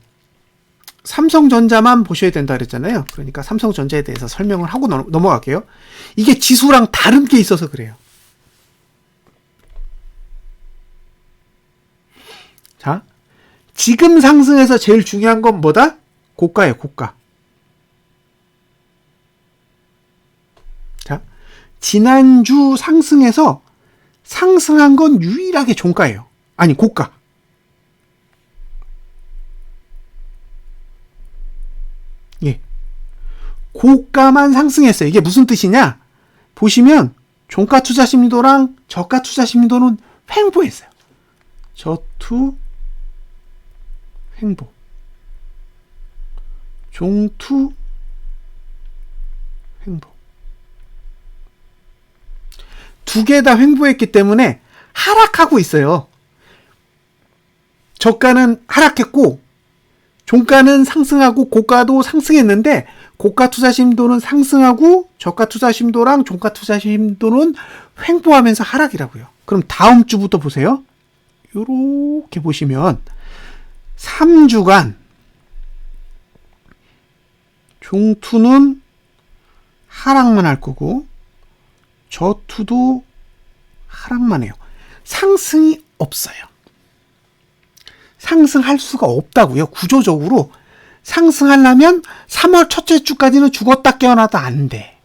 삼성전자만 보셔야 된다 그랬잖아요. 그러니까 삼성전자에 대해서 설명을 하고 넘어갈게요. 이게 지수랑 다른 게 있어서 그래요. 자, 지금 상승해서 제일 중요한 건 뭐다? 고가예요, 고가. 자, 지난주 상승해서 상승한 건 유일하게 종가예요. 아니, 고가. 예. 고가만 상승했어요. 이게 무슨 뜻이냐? 보시면 종가 투자 심리도랑 저가 투자 심리도는 횡보했어요. 저투 횡보. 종투 횡보. 두 개 다 횡보했기 때문에 하락하고 있어요. 저가는 하락했고 종가는 상승하고 고가도 상승했는데 고가 투자 심도는 상승하고 저가 투자 심도랑 종가 투자 심도는 횡보하면서 하락이라고요. 그럼 다음 주부터 보세요. 요렇게 보시면 3주간 종투는 하락만 할 거고 저투도 하락만 해요. 상승이 없어요. 상승할 수가 없다고요. 구조적으로 상승하려면 3월 첫째 주까지는 죽었다 깨어나도 안 돼.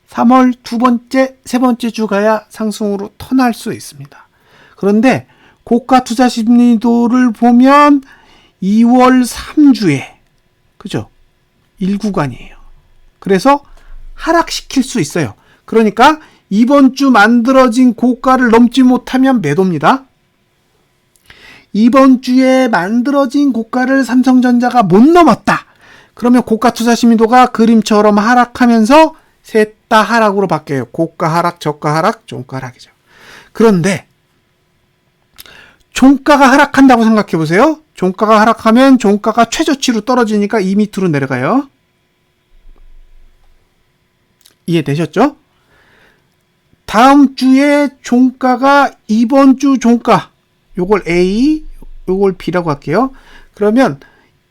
3월 두 번째, 세 번째 주 가야 상승으로 턴할 수 있습니다. 그런데 고가 투자 심리도를 보면 2월 3주에 그죠? 1구간이에요. 그래서 하락시킬 수 있어요. 그러니까 이번 주 만들어진 고가를 넘지 못하면 매도입니다. 이번 주에 만들어진 고가를 삼성전자가 못 넘었다. 그러면 고가 투자 심리도가 그림처럼 하락하면서 셋 다 하락으로 바뀌어요. 고가 하락, 저가 하락, 종가 하락이죠. 그런데 종가가 하락한다고 생각해 보세요. 종가가 하락하면 종가가 최저치로 떨어지니까 이 밑으로 내려가요. 이해되셨죠? 다음 주에 종가가 이번 주 종가, 요걸 A, 요걸 B라고 할게요. 그러면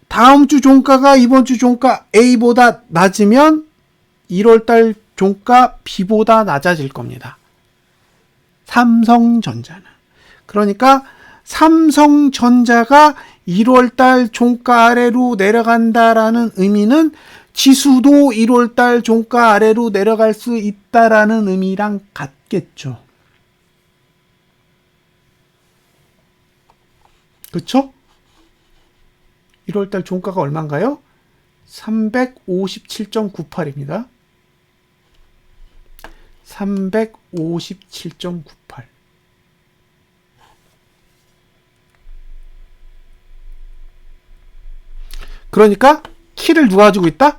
다음 주 종가가 이번 주 종가 A보다 낮으면 1월달 종가 B보다 낮아질 겁니다. 삼성전자는. 그러니까 삼성전자가 1월달 종가 아래로 내려간다라는 의미는 지수도 1월달 종가 아래로 내려갈 수 있다라는 의미랑 같겠죠. 그쵸? 1월달 종가가 얼마인가요? 357.98입니다. 357.98. 그러니까 키를 누가 가지고 있다?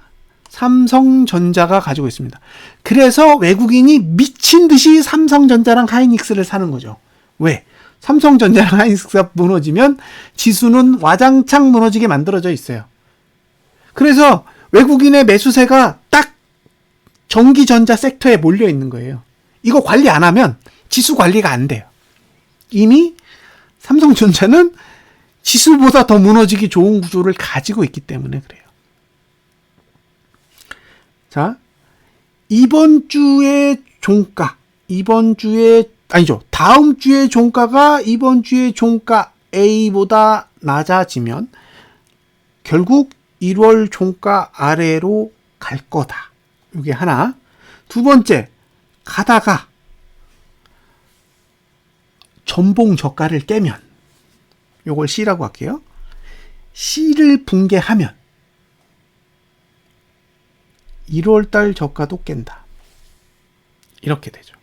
삼성전자가 가지고 있습니다. 그래서 외국인이 미친 듯이 삼성전자랑 하이닉스를 사는 거죠. 왜? 삼성전자랑 하이닉스가 무너지면 지수는 와장창 무너지게 만들어져 있어요. 그래서 외국인의 매수세가 딱 전기전자 섹터에 몰려 있는 거예요. 이거 관리 안 하면 지수 관리가 안 돼요. 이미 삼성전자는 지수보다 더 무너지기 좋은 구조를 가지고 있기 때문에 그래요. 자, 다음 주에 종가가 이번 주에 종가 A보다 낮아지면 결국 1월 종가 아래로 갈 거다. 이게 하나. 두 번째, 가다가 전봉 저가를 깨면, 요걸 C라고 할게요. C를 붕괴하면 1월달 저가도 깬다. 이렇게 되죠.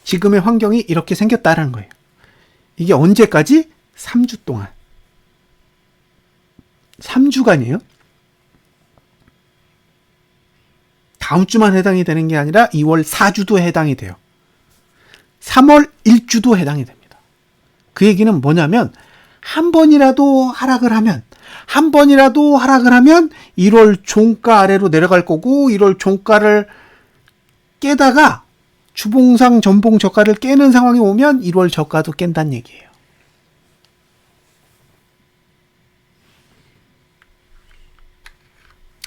지금의 환경이 이렇게 생겼다라는 거예요. 이게 언제까지? 3주 동안. 3주간이에요. 다음 주만 해당이 되는 게 아니라 2월 4주도 해당이 돼요. 3월 1주도 해당이 됩니다. 그 얘기는 뭐냐면 한 번이라도 하락을 하면 1월 종가 아래로 내려갈 거고 1월 종가를 깨다가 주봉상 전봉 저가를 깨는 상황이 오면 1월 저가도 깬다는 얘기예요.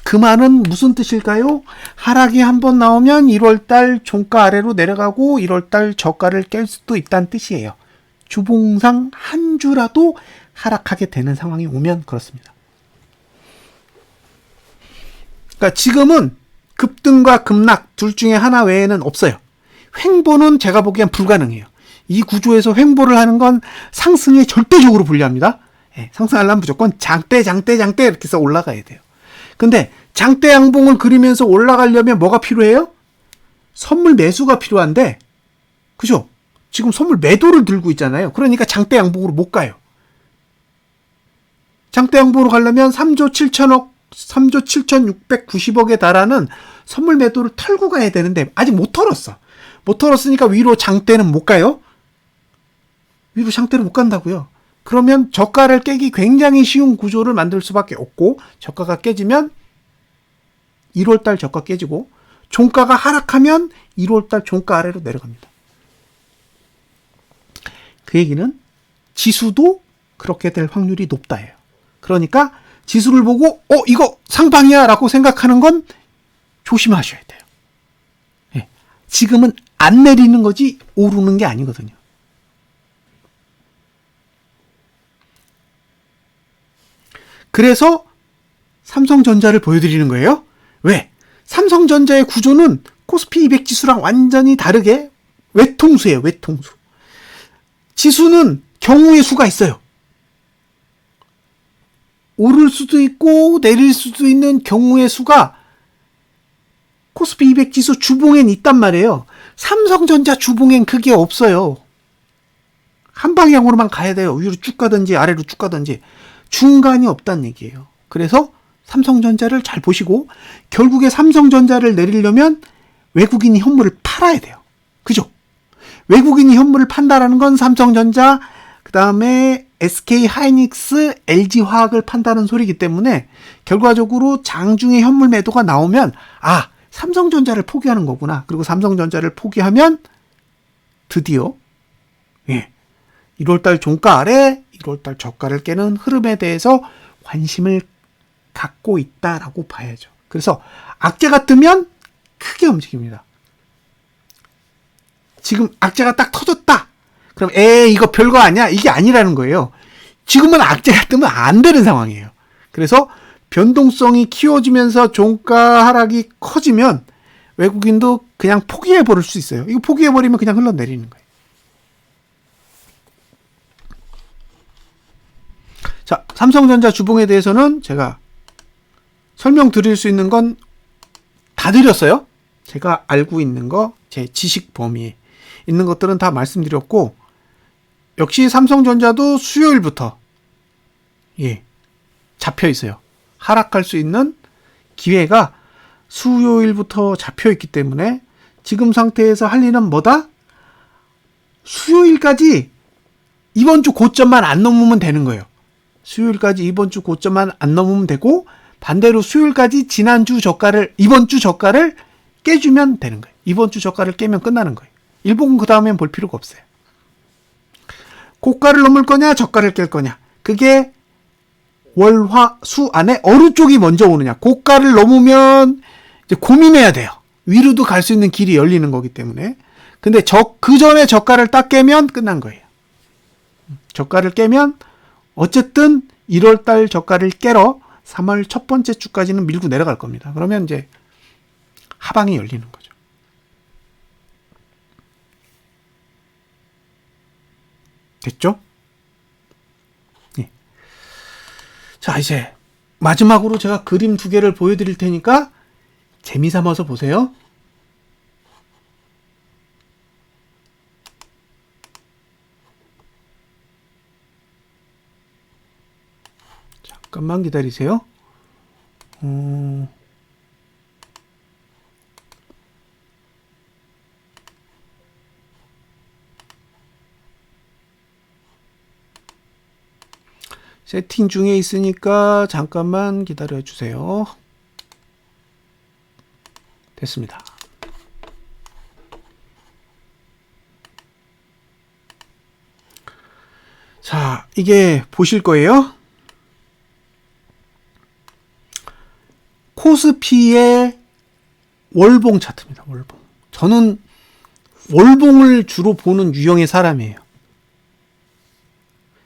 그 말은 무슨 뜻일까요? 하락이 한번 나오면 1월달 종가 아래로 내려가고 1월달 저가를 깰 수도 있다는 뜻이에요. 주봉상 한 주라도 하락하게 되는 상황이 오면 그렇습니다. 그러니까 지금은 급등과 급락 둘 중에 하나 외에는 없어요. 횡보는 제가 보기엔 불가능해요. 이 구조에서 횡보를 하는 건 상승에 절대적으로 불리합니다. 상승하려면 무조건 장대 이렇게 해서 올라가야 돼요. 근데 장대 양봉을 그리면서 올라가려면 뭐가 필요해요? 선물 매수가 필요한데, 그죠? 지금 선물 매도를 들고 있잖아요. 그러니까 장대 양봉으로 못 가요. 장대 양봉으로 가려면 3조 7,690억에 달하는 선물 매도를 털고 가야 되는데 아직 못 털었어. 못 털었으니까 위로 장대는 못 가요. 위로 장대를 못 간다고요. 그러면 저가를 깨기 굉장히 쉬운 구조를 만들 수밖에 없고, 저가가 깨지면 1월달 저가 깨지고 종가가 하락하면 1월달 종가 아래로 내려갑니다. 그 얘기는 지수도 그렇게 될 확률이 높다예요. 그러니까 지수를 보고 이거 상방이야 라고 생각하는 건 조심하셔야 돼요. 네. 지금은 안 내리는 거지 오르는 게 아니거든요. 그래서 삼성전자를 보여드리는 거예요. 왜? 삼성전자의 구조는 코스피 200 지수랑 완전히 다르게 외통수예요. 외통수. 지수는 경우의 수가 있어요. 오를 수도 있고 내릴 수도 있는 경우의 수가 코스피 200 지수 주봉엔 있단 말이에요. 삼성전자 주봉엔 그게 없어요. 한 방향으로만 가야 돼요. 위로 쭉 가든지 아래로 쭉 가든지. 중간이 없다는 얘기예요. 그래서 삼성전자를 잘 보시고, 결국에 삼성전자를 내리려면 외국인이 현물을 팔아야 돼요. 그죠? 외국인이 현물을 판다라는 건 삼성전자, 그 다음에 SK 하이닉스, LG 화학을 판다는 소리이기 때문에 결과적으로 장중에 현물 매도가 나오면 삼성전자를 포기하는 거구나. 그리고 삼성전자를 포기하면 드디어 1월달 종가 아래 1월달 저가를 깨는 흐름에 대해서 관심을 갖고 있다라고 봐야죠. 그래서 악재가 뜨면 크게 움직입니다. 지금 악재가 딱 터졌다. 그럼 이거 별거 아니야? 이게 아니라는 거예요. 지금은 악재가 뜨면 안 되는 상황이에요. 그래서 변동성이 키워지면서 종가 하락이 커지면 외국인도 그냥 포기해버릴 수 있어요. 이거 포기해버리면 그냥 흘러내리는 거예요. 자, 삼성전자 주봉에 대해서는 제가 설명드릴 수 있는 건 다 드렸어요. 제가 알고 있는 거, 제 지식 범위에 있는 것들은 다 말씀드렸고, 역시 삼성전자도 수요일부터 잡혀 있어요. 하락할 수 있는 기회가 수요일부터 잡혀 있기 때문에 지금 상태에서 할 일은 뭐다? 수요일까지 이번 주 고점만 안 넘으면 되는 거예요. 수요일까지 이번 주 고점만 안 넘으면 되고, 반대로 수요일까지 이번 주 저가를 깨주면 되는 거예요. 이번 주 저가를 깨면 끝나는 거예요. 일봉은 그 다음엔 볼 필요가 없어요. 고가를 넘을 거냐 저가를 깰 거냐, 그게 월, 화, 수 안에 어느 쪽이 먼저 오느냐. 고가를 넘으면 이제 고민해야 돼요. 위로도 갈 수 있는 길이 열리는 거기 때문에. 근데 그 전에 저가를 딱 깨면 끝난 거예요. 저가를 깨면 어쨌든 1월달 저가를 깨러 3월 첫 번째 주까지는 밀고 내려갈 겁니다. 그러면 이제 하방이 열리는 거죠. 됐죠? 예. 자, 이제 마지막으로 제가 그림 2개를 보여드릴 테니까 재미삼아서 보세요. 잠깐만 기다리세요. 세팅 중에 있으니까 잠깐만 기다려 주세요. 됐습니다. 자, 이게 보실 거예요. 코스피의 월봉 차트입니다. 월봉. 저는 월봉을 주로 보는 유형의 사람이에요.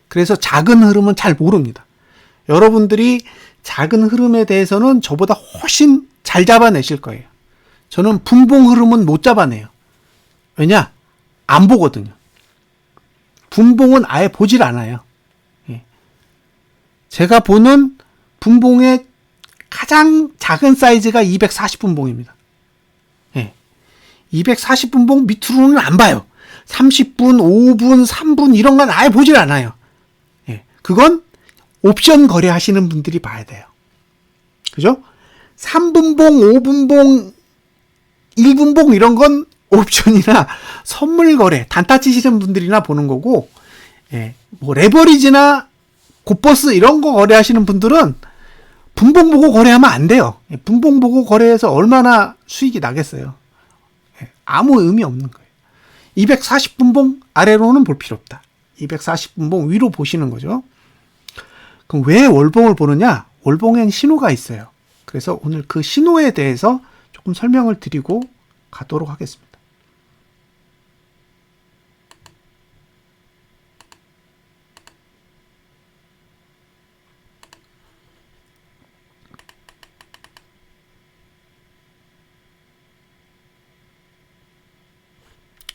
그래서 작은 흐름은 잘 모릅니다. 여러분들이 작은 흐름에 대해서는 저보다 훨씬 잘 잡아내실 거예요. 저는 분봉 흐름은 못 잡아내요. 왜냐? 안 보거든요. 분봉은 아예 보질 않아요. 예. 제가 보는 분봉의 가장 작은 사이즈가 240분봉입니다. 예. 240분봉 밑으로는 안 봐요. 30분, 5분, 3분 이런 건 아예 보질 않아요. 예. 그건 옵션 거래하시는 분들이 봐야 돼요. 그죠? 3분봉, 5분봉, 1분봉 이런 건 옵션이나 선물 거래, 단타 치시는 분들이나 보는 거고, 예. 뭐 레버리지나 곱버스 이런 거 거래하시는 분들은 분봉 보고 거래하면 안 돼요. 분봉 보고 거래해서 얼마나 수익이 나겠어요. 아무 의미 없는 거예요. 240분봉 아래로는 볼 필요 없다. 240분봉 위로 보시는 거죠. 그럼 왜 월봉을 보느냐? 월봉엔 신호가 있어요. 그래서 오늘 그 신호에 대해서 조금 설명을 드리고 가도록 하겠습니다.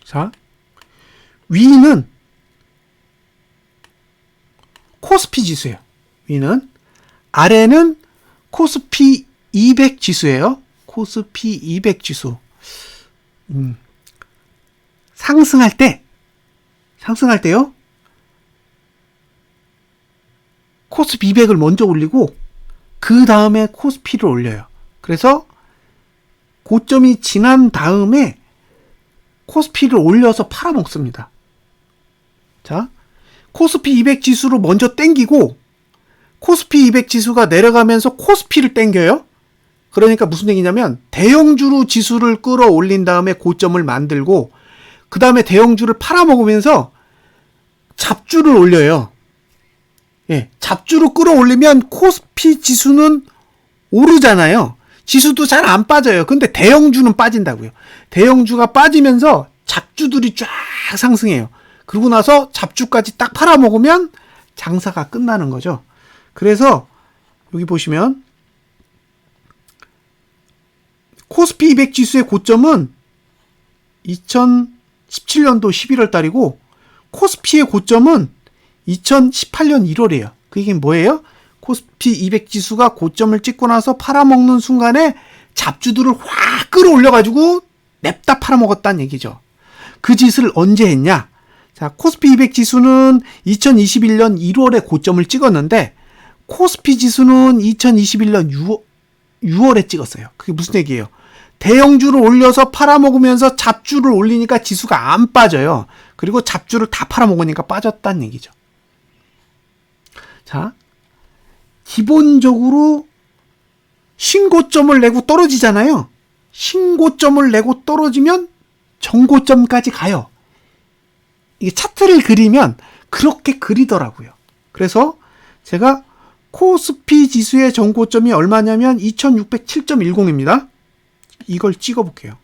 자, 위는 코스피 지수예요. 위는. 아래는 코스피 200 지수예요. 코스피 200 지수. 상승할 때요. 코스피 200을 먼저 올리고 그 다음에 코스피를 올려요. 그래서 고점이 지난 다음에 코스피를 올려서 팔아먹습니다. 자, 코스피 200 지수로 먼저 땡기고 코스피 200 지수가 내려가면서 코스피를 땡겨요. 그러니까 무슨 얘기냐면 대형주로 지수를 끌어올린 다음에 고점을 만들고 그 다음에 대형주를 팔아먹으면서 잡주를 올려요. 예, 잡주로 끌어올리면 코스피 지수는 오르잖아요. 지수도 잘 안 빠져요. 근데 대형주는 빠진다고요. 대형주가 빠지면서 잡주들이 쫙 상승해요. 그러고 나서 잡주까지 딱 팔아먹으면 장사가 끝나는 거죠. 그래서 여기 보시면 코스피 200 지수의 고점은 2017년도 11월 달이고 코스피의 고점은 2018년 1월이에요. 그게 뭐예요? 코스피 200 지수가 고점을 찍고 나서 팔아먹는 순간에 잡주들을 확 끌어올려가지고 냅다 팔아먹었다는 얘기죠. 그 짓을 언제 했냐? 자, 코스피 200 지수는 2021년 1월에 고점을 찍었는데 코스피 지수는 2021년 6월에 찍었어요. 그게 무슨 얘기예요? 대형주를 올려서 팔아먹으면서 잡주를 올리니까 지수가 안 빠져요. 그리고 잡주를 다 팔아먹으니까 빠졌다는 얘기죠. 자, 기본적으로 신고점을 내고 떨어지잖아요. 신고점을 내고 떨어지면 정고점까지 가요. 이게 차트를 그리면 그렇게 그리더라고요. 그래서 제가 코스피 지수의 정고점이 얼마냐면 2607.10입니다. 이걸 찍어볼게요.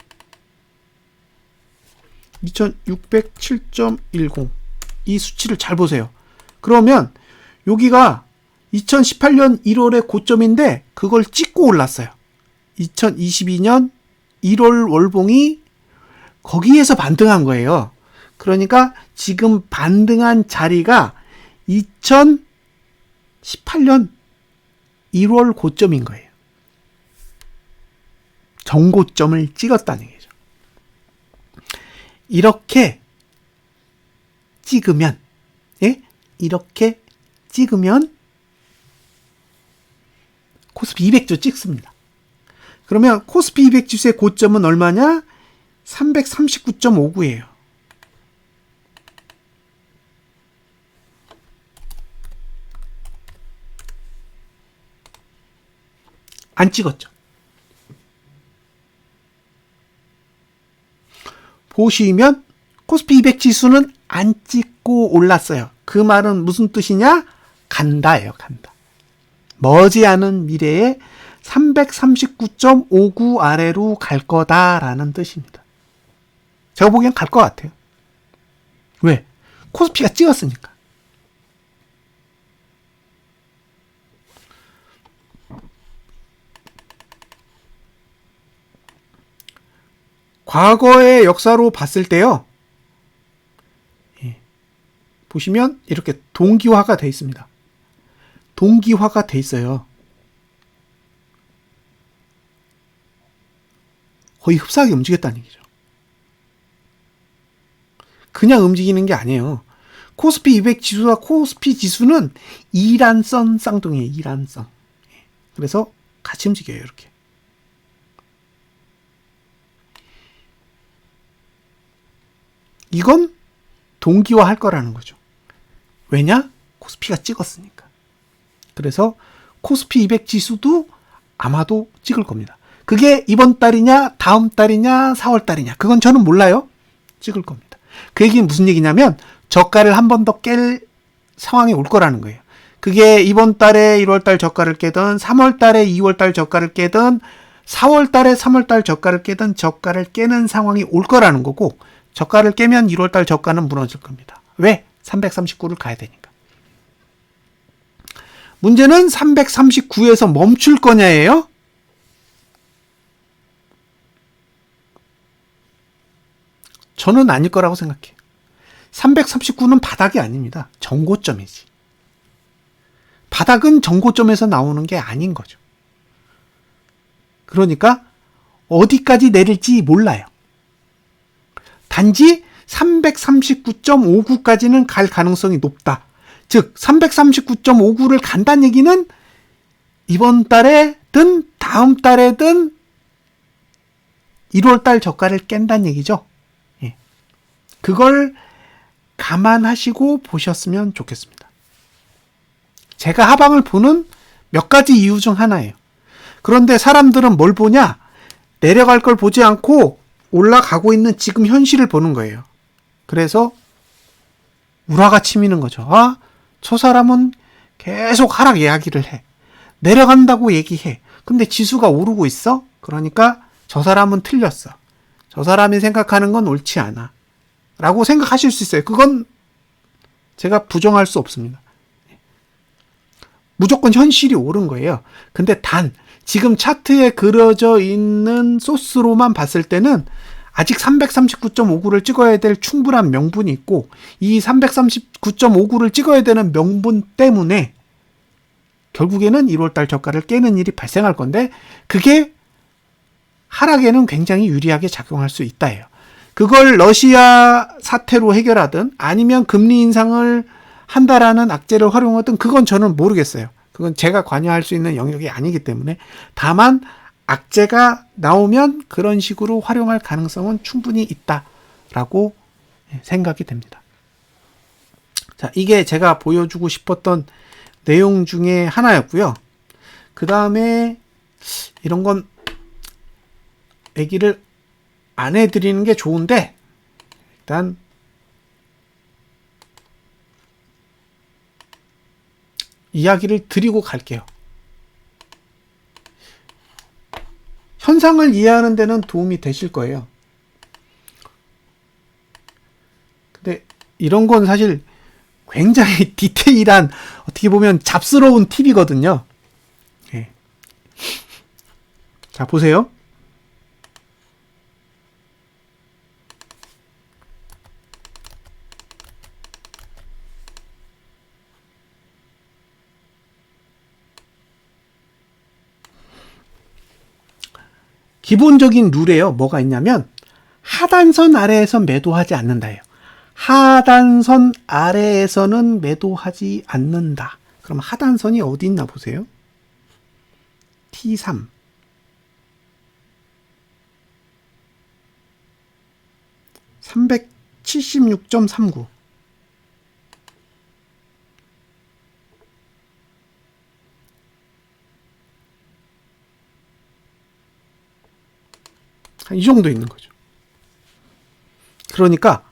2607.10 이 수치를 잘 보세요. 그러면 여기가 2018년 1월의 고점인데 그걸 찍고 올랐어요. 2022년 1월 월봉이 거기에서 반등한 거예요. 그러니까 지금 반등한 자리가 2018년 1월 고점인 거예요. 정고점을 찍었다는 얘기죠. 이렇게 찍으면, 예? 이렇게 찍으면 코스피 200조 찍습니다. 그러면 코스피 200 지수의 고점은 얼마냐? 339.59예요. 안 찍었죠. 보시면 코스피 200 지수는 안 찍고 올랐어요. 그 말은 무슨 뜻이냐? 간다예요, 간다. 머지않은 미래에 339.59 아래로 갈 거다라는 뜻입니다. 제가 보기엔 갈 것 같아요. 왜? 코스피가 찍었으니까. 과거의 역사로 봤을 때요. 보시면 이렇게 동기화가 돼 있습니다. 동기화가 돼 있어요. 거의 흡사하게 움직였다는 얘기죠. 그냥 움직이는 게 아니에요. 코스피 200 지수와 코스피 지수는 이란선 쌍둥이에요. 이란선. 그래서 같이 움직여요. 이렇게. 이건 동기화할 거라는 거죠. 왜냐? 코스피가 찍었으니까. 그래서 코스피 200 지수도 아마도 찍을 겁니다. 그게 이번 달이냐, 다음 달이냐, 4월 달이냐. 그건 저는 몰라요. 찍을 겁니다. 그 얘기는 무슨 얘기냐면 저가를 한 번 더 깰 상황이 올 거라는 거예요. 그게 이번 달에 1월 달 저가를 깨든 3월 달에 2월 달 저가를 깨든 4월 달에 3월 달 저가를 깨든 저가를 깨는 상황이 올 거라는 거고 저가를 깨면 1월 달 저가는 무너질 겁니다. 왜? 339를 가야 되니까. 문제는 339에서 멈출 거냐예요? 저는 아닐 거라고 생각해요. 339는 바닥이 아닙니다. 정고점이지. 바닥은 정고점에서 나오는 게 아닌 거죠. 그러니까 어디까지 내릴지 몰라요. 단지 339.59까지는 갈 가능성이 높다. 즉 339.59를 간다는 얘기는 이번 달에든 다음 달에든 1월 달 저가를 깬다는 얘기죠. 예. 그걸 감안하시고 보셨으면 좋겠습니다. 제가 하방을 보는 몇 가지 이유 중 하나예요. 그런데 사람들은 뭘 보냐? 내려갈 걸 보지 않고 올라가고 있는 지금 현실을 보는 거예요. 그래서 우라가 치미는 거죠. 아, 저 사람은 계속 하락 이야기를 해. 내려간다고 얘기해. 근데 지수가 오르고 있어? 그러니까 저 사람은 틀렸어. 저 사람이 생각하는 건 옳지 않아. 라고 생각하실 수 있어요. 그건 제가 부정할 수 없습니다. 무조건 현실이 옳은 거예요. 근데 단 지금 차트에 그려져 있는 소스로만 봤을 때는 아직 339.59를 찍어야 될 충분한 명분이 있고 이 339.59를 찍어야 되는 명분 때문에 결국에는 1월달 저가를 깨는 일이 발생할 건데 그게 하락에는 굉장히 유리하게 작용할 수 있다예요. 그걸 러시아 사태로 해결하든 아니면 금리 인상을 한다라는 악재를 활용하든 그건 저는 모르겠어요. 그건 제가 관여할 수 있는 영역이 아니기 때문에 다만 악재가 나오면 그런 식으로 활용할 가능성은 충분히 있다라고 생각이 됩니다. 자, 이게 제가 보여주고 싶었던 내용 중에 하나였고요. 그 다음에 이런 건 얘기를 안 해드리는 게 좋은데 일단 이야기를 드리고 갈게요. 현상을 이해하는 데는 도움이 되실 거예요. 근데 이런 건 사실 굉장히 디테일한, 어떻게 보면 잡스러운 팁이거든요. 예. 자, 보세요. 기본적인 룰에요. 뭐가 있냐면 하단선 아래에서 매도하지 않는다예요. 하단선 아래에서는 매도하지 않는다. 그럼 하단선이 어디 있나 보세요. T3. 376.39. 이 정도 있는 거죠. 그러니까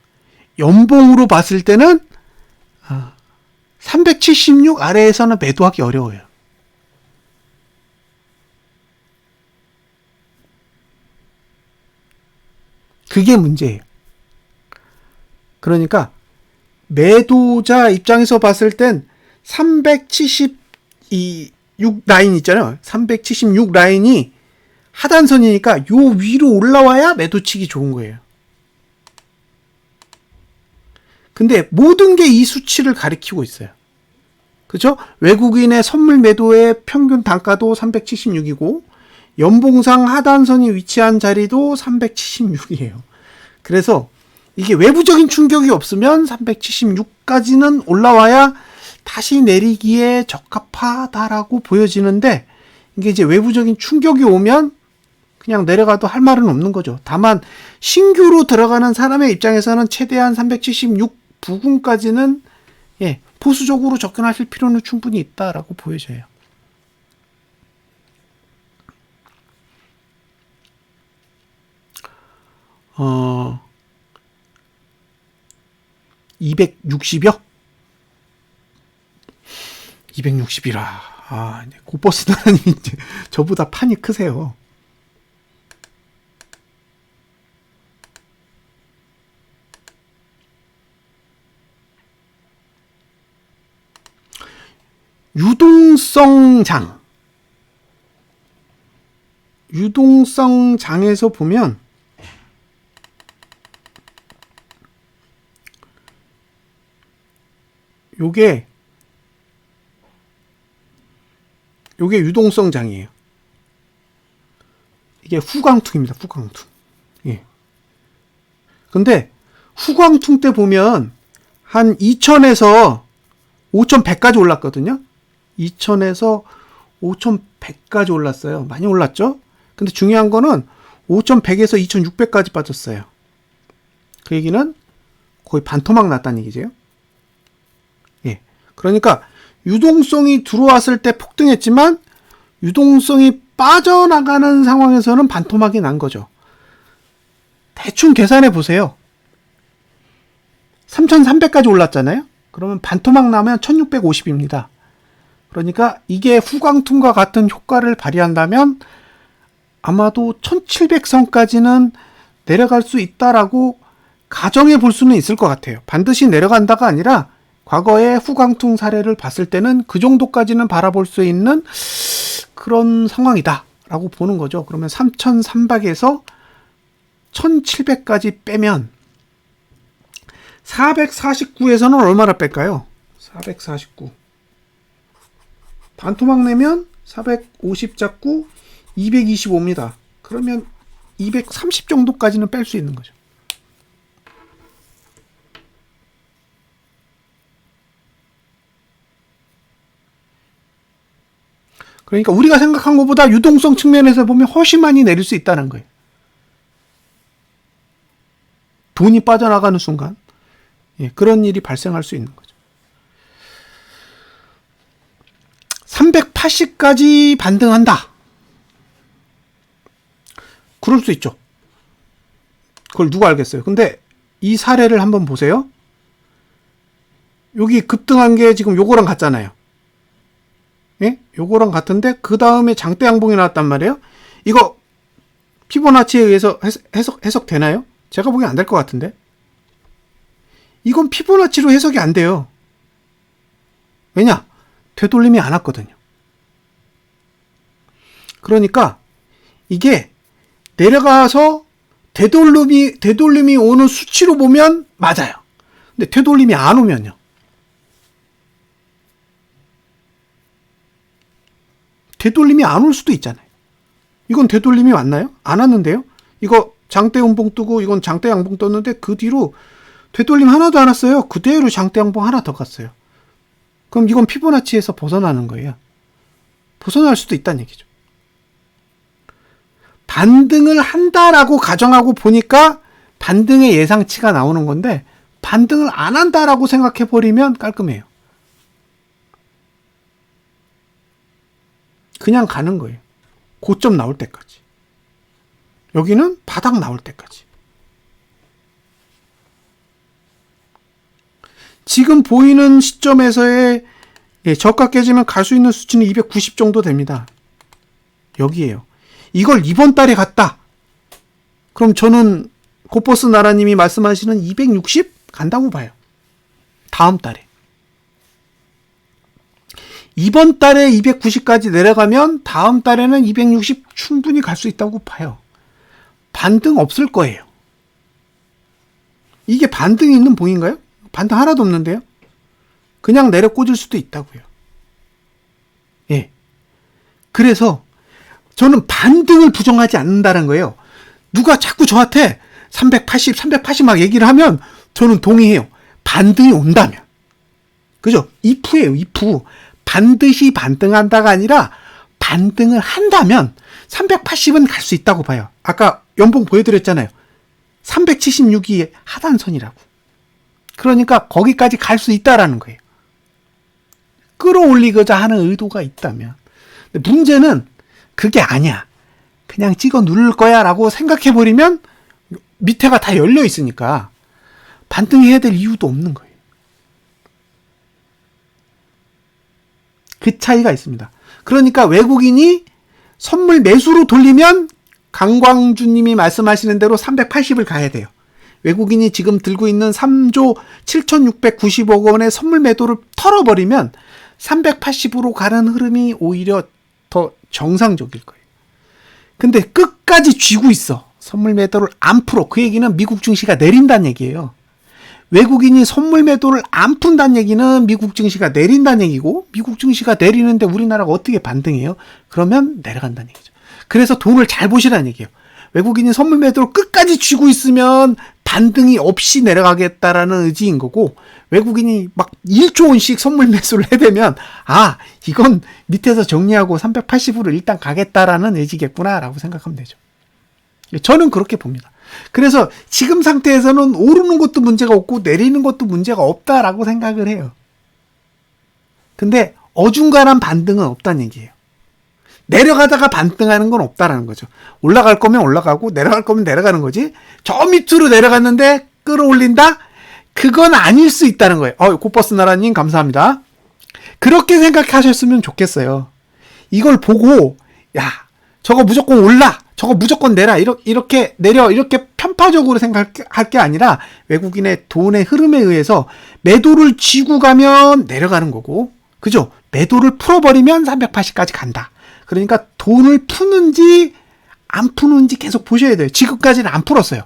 연봉으로 봤을 때는 376 아래에서는 매도하기 어려워요. 그게 문제예요. 그러니까 매도자 입장에서 봤을 땐 376 라인 있잖아요. 376 라인이 하단선이니까 요 위로 올라와야 매도치기 좋은 거예요. 근데 모든 게 이 수치를 가리키고 있어요. 그죠? 외국인의 선물 매도의 평균 단가도 376이고 연봉상 하단선이 위치한 자리도 376이에요. 그래서 이게 외부적인 충격이 없으면 376까지는 올라와야 다시 내리기에 적합하다라고 보여지는데, 이게 이제 외부적인 충격이 오면 그냥 내려가도 할 말은 없는 거죠. 다만 신규로 들어가는 사람의 입장에서는 최대한 376 부근까지는 보수적으로 접근하실 필요는 충분히 있다라고 보여져요. 어, 260이요? 260이라. 고버스 나라님 이제 저보다 판이 크세요. 유동성 장에서 보면 요게 유동성 장이에요. 이게 후광퉁입니다. 후광퉁. 예. 근데 후광퉁 때 보면 한 2000에서 5100까지 올랐거든요. 2000에서 5100까지 올랐어요. 많이 올랐죠? 근데 중요한 거는 5100에서 2600까지 빠졌어요. 그 얘기는 거의 반토막 났다는 얘기죠. 예. 그러니까 유동성이 들어왔을 때 폭등했지만 유동성이 빠져나가는 상황에서는 반토막이 난 거죠. 대충 계산해 보세요. 3300까지 올랐잖아요. 그러면 반토막 나면 1650입니다. 그러니까 이게 후광퉁과 같은 효과를 발휘한다면 아마도 1700선까지는 내려갈 수 있다라고 가정해 볼 수는 있을 것 같아요. 반드시 내려간다가 아니라 과거의 후광퉁 사례를 봤을 때는 그 정도까지는 바라볼 수 있는 그런 상황이다라고 보는 거죠. 그러면 3300에서 1700까지 빼면 449에서는 얼마나 뺄까요? 449. 반토막 내면 450 잡고 225입니다. 그러면 230 정도까지는 뺄 수 있는 거죠. 그러니까 우리가 생각한 것보다 유동성 측면에서 보면 훨씬 많이 내릴 수 있다는 거예요. 돈이 빠져나가는 순간 그런 일이 발생할 수 있는 거죠. 380까지 반등한다. 그럴 수 있죠. 그걸 누가 알겠어요. 근데 이 사례를 한번 보세요. 여기 급등한 게 지금 요거랑 같잖아요. 예? 요거랑 같은데 그 다음에 장대 양봉이 나왔단 말이에요. 이거 피보나치에 의해서 해석되나요? 제가 보기엔 안 될 것 같은데. 이건 피보나치로 해석이 안 돼요. 왜냐? 되돌림이 안 왔거든요. 그러니까 이게 내려가서 되돌림이 오는 수치로 보면 맞아요. 근데 되돌림이 안 오면요. 되돌림이 안 올 수도 있잖아요. 이건 되돌림이 왔나요? 안 왔는데요? 이거 장대 음봉 뜨고 이건 장대 양봉 떴는데 그 뒤로 되돌림 하나도 안 왔어요. 그대로 장대 양봉 하나 더 갔어요. 그럼 이건 피보나치에서 벗어나는 거예요. 벗어날 수도 있다는 얘기죠. 반등을 한다라고 가정하고 보니까 반등의 예상치가 나오는 건데 반등을 안 한다라고 생각해버리면 깔끔해요. 그냥 가는 거예요. 고점 나올 때까지. 여기는 바닥 나올 때까지. 지금 보이는 시점에서의 저가 깨지면 갈 수 있는 수치는 290 정도 됩니다. 여기에요. 이걸 이번 달에 갔다. 그럼 저는 고버스 나라님이 말씀하시는 260 간다고 봐요. 다음 달에. 이번 달에 290까지 내려가면 다음 달에는 260 충분히 갈 수 있다고 봐요. 반등 없을 거예요. 이게 반등이 있는 봉인가요? 반등 하나도 없는데요? 그냥 내려 꽂을 수도 있다고요. 예. 그래서 저는 반등을 부정하지 않는다는 거예요. 누가 자꾸 저한테 380 막 얘기를 하면 저는 동의해요. 반등이 온다면. 그죠? if예요, if. 반드시 반등한다가 아니라 반등을 한다면 380은 갈 수 있다고 봐요. 아까 연봉 보여드렸잖아요. 376이 하단선이라고. 그러니까 거기까지 갈 수 있다라는 거예요. 끌어올리고자 하는 의도가 있다면. 근데 문제는 그게 아니야. 그냥 찍어 누를 거야 라고 생각해버리면 밑에가 다 열려 있으니까 반등해야 될 이유도 없는 거예요. 그 차이가 있습니다. 그러니까 외국인이 선물 매수로 돌리면 강광주님이 말씀하시는 대로 380을 가야 돼요. 외국인이 지금 들고 있는 3조 7,690억 원의 선물 매도를 털어버리면 380으로 가는 흐름이 오히려 더 정상적일 거예요. 근데 끝까지 쥐고 있어. 선물 매도를 안 풀어. 그 얘기는 미국 증시가 내린다는 얘기예요. 외국인이 선물 매도를 안 푼다는 얘기는 미국 증시가 내린다는 얘기고, 미국 증시가 내리는데 우리나라가 어떻게 반등해요? 그러면 내려간다는 얘기죠. 그래서 돈을 잘 보시라는 얘기예요. 외국인이 선물 매도를 끝까지 쥐고 있으면 반등이 없이 내려가겠다라는 의지인 거고, 외국인이 막 1조 원씩 선물 매수를 해대면 아, 이건 밑에서 정리하고 380으로 일단 가겠다라는 의지겠구나라고 생각하면 되죠. 저는 그렇게 봅니다. 그래서 지금 상태에서는 오르는 것도 문제가 없고 내리는 것도 문제가 없다라고 생각을 해요. 근데 어중간한 반등은 없다는 얘기예요. 내려가다가 반등하는 건 없다라는 거죠. 올라갈 거면 올라가고 내려갈 거면 내려가는 거지. 저 밑으로 내려갔는데 끌어올린다? 그건 아닐 수 있다는 거예요. 고버스 나라님 감사합니다. 그렇게 생각하셨으면 좋겠어요. 이걸 보고 야, 저거 무조건 올라, 저거 무조건 내라, 이렇게 내려, 이렇게 편파적으로 생각할 게 아니라 외국인의 돈의 흐름에 의해서 매도를 쥐고 가면 내려가는 거고, 그죠? 매도를 풀어버리면 380까지 간다. 그러니까 돈을 푸는지 안 푸는지 계속 보셔야 돼요. 지금까지는 안 풀었어요.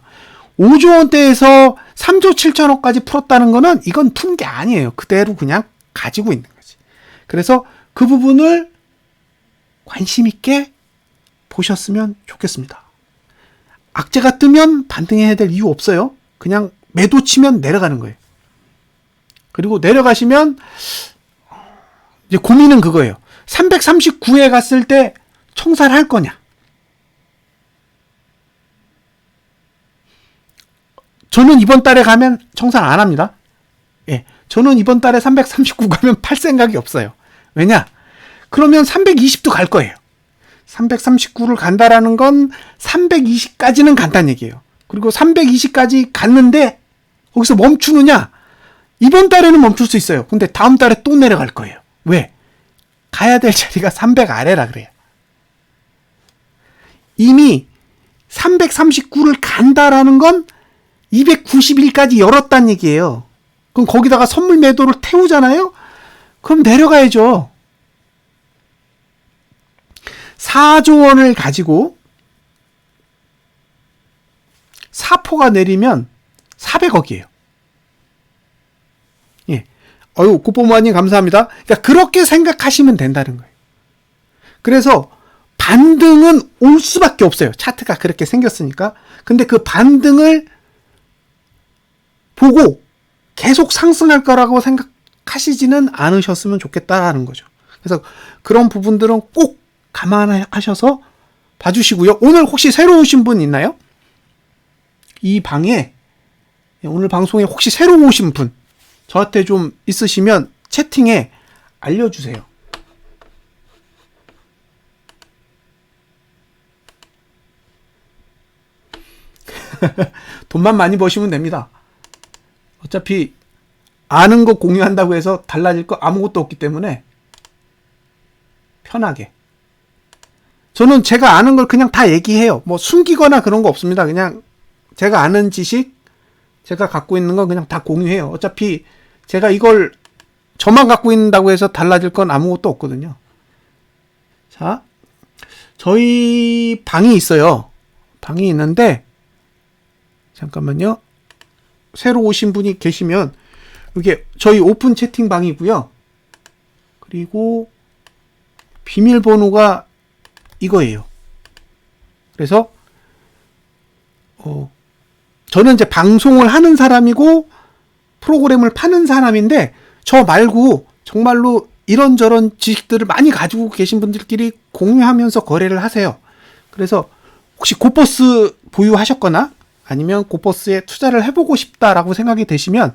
5조 원대에서 3조 7천억까지 풀었다는 거는 이건 푼 게 아니에요. 그대로 그냥 가지고 있는 거지. 그래서 그 부분을 관심 있게 보셨으면 좋겠습니다. 악재가 뜨면 반등해야 될 이유 없어요. 그냥 매도 치면 내려가는 거예요. 그리고 내려가시면 이제 고민은 그거예요. 339에 갔을 때 청산할 거냐? 저는 이번 달에 가면 청산 안 합니다. 예, 저는 이번 달에 339 가면 팔 생각이 없어요. 왜냐? 그러면 320도 갈 거예요. 339를 간다라는 건 320까지는 간다는 얘기예요. 그리고 320까지 갔는데 거기서 멈추느냐? 이번 달에는 멈출 수 있어요. 근데 다음 달에 또 내려갈 거예요. 왜? 가야 될 자리가 300 아래라 그래요. 이미 339를 간다라는 건 291까지 열었다는 얘기예요. 그럼 거기다가 선물 매도를 태우잖아요? 그럼 내려가야죠. 4조 원을 가지고 4포가 내리면 400억이에요. 예. 고뽀모아님 감사합니다. 그러니까 그렇게 생각하시면 된다는 거예요. 그래서 반등은 올 수밖에 없어요. 차트가 그렇게 생겼으니까. 근데 그 반등을 보고 계속 상승할 거라고 생각하시지는 않으셨으면 좋겠다라는 거죠. 그래서 그런 부분들은 꼭 감안하셔서 봐주시고요. 오늘 혹시 새로 오신 분 있나요? 이 방에 오늘 방송에 혹시 새로 오신 분 저한테 좀 있으시면 채팅에 알려주세요. 돈만 많이 버시면 됩니다. 어차피 아는 거 공유한다고 해서 달라질 거 아무것도 없기 때문에 편하게. 저는 제가 아는 걸 그냥 다 얘기해요. 뭐 숨기거나 그런 거 없습니다. 그냥 제가 아는 지식, 제가 갖고 있는 건 그냥 다 공유해요. 어차피 제가 이걸 저만 갖고 있다고 해서 달라질 건 아무것도 없거든요. 자, 저희 방이 있어요. 방이 있는데 잠깐만요. 새로 오신 분이 계시면 이게 저희 오픈 채팅방이고요. 그리고 비밀번호가 이거예요. 그래서 저는 이제 방송을 하는 사람이고 프로그램을 파는 사람인데 저 말고 정말로 이런저런 지식들을 많이 가지고 계신 분들끼리 공유하면서 거래를 하세요. 그래서 혹시 고버스 보유하셨거나 아니면 고버스에 투자를 해보고 싶다라고 생각이 되시면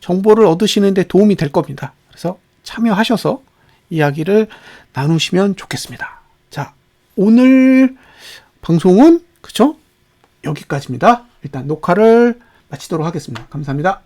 정보를 얻으시는데 도움이 될 겁니다. 그래서 참여하셔서 이야기를 나누시면 좋겠습니다. 자, 오늘 방송은 그쵸? 여기까지입니다. 일단 녹화를 마치도록 하겠습니다. 감사합니다.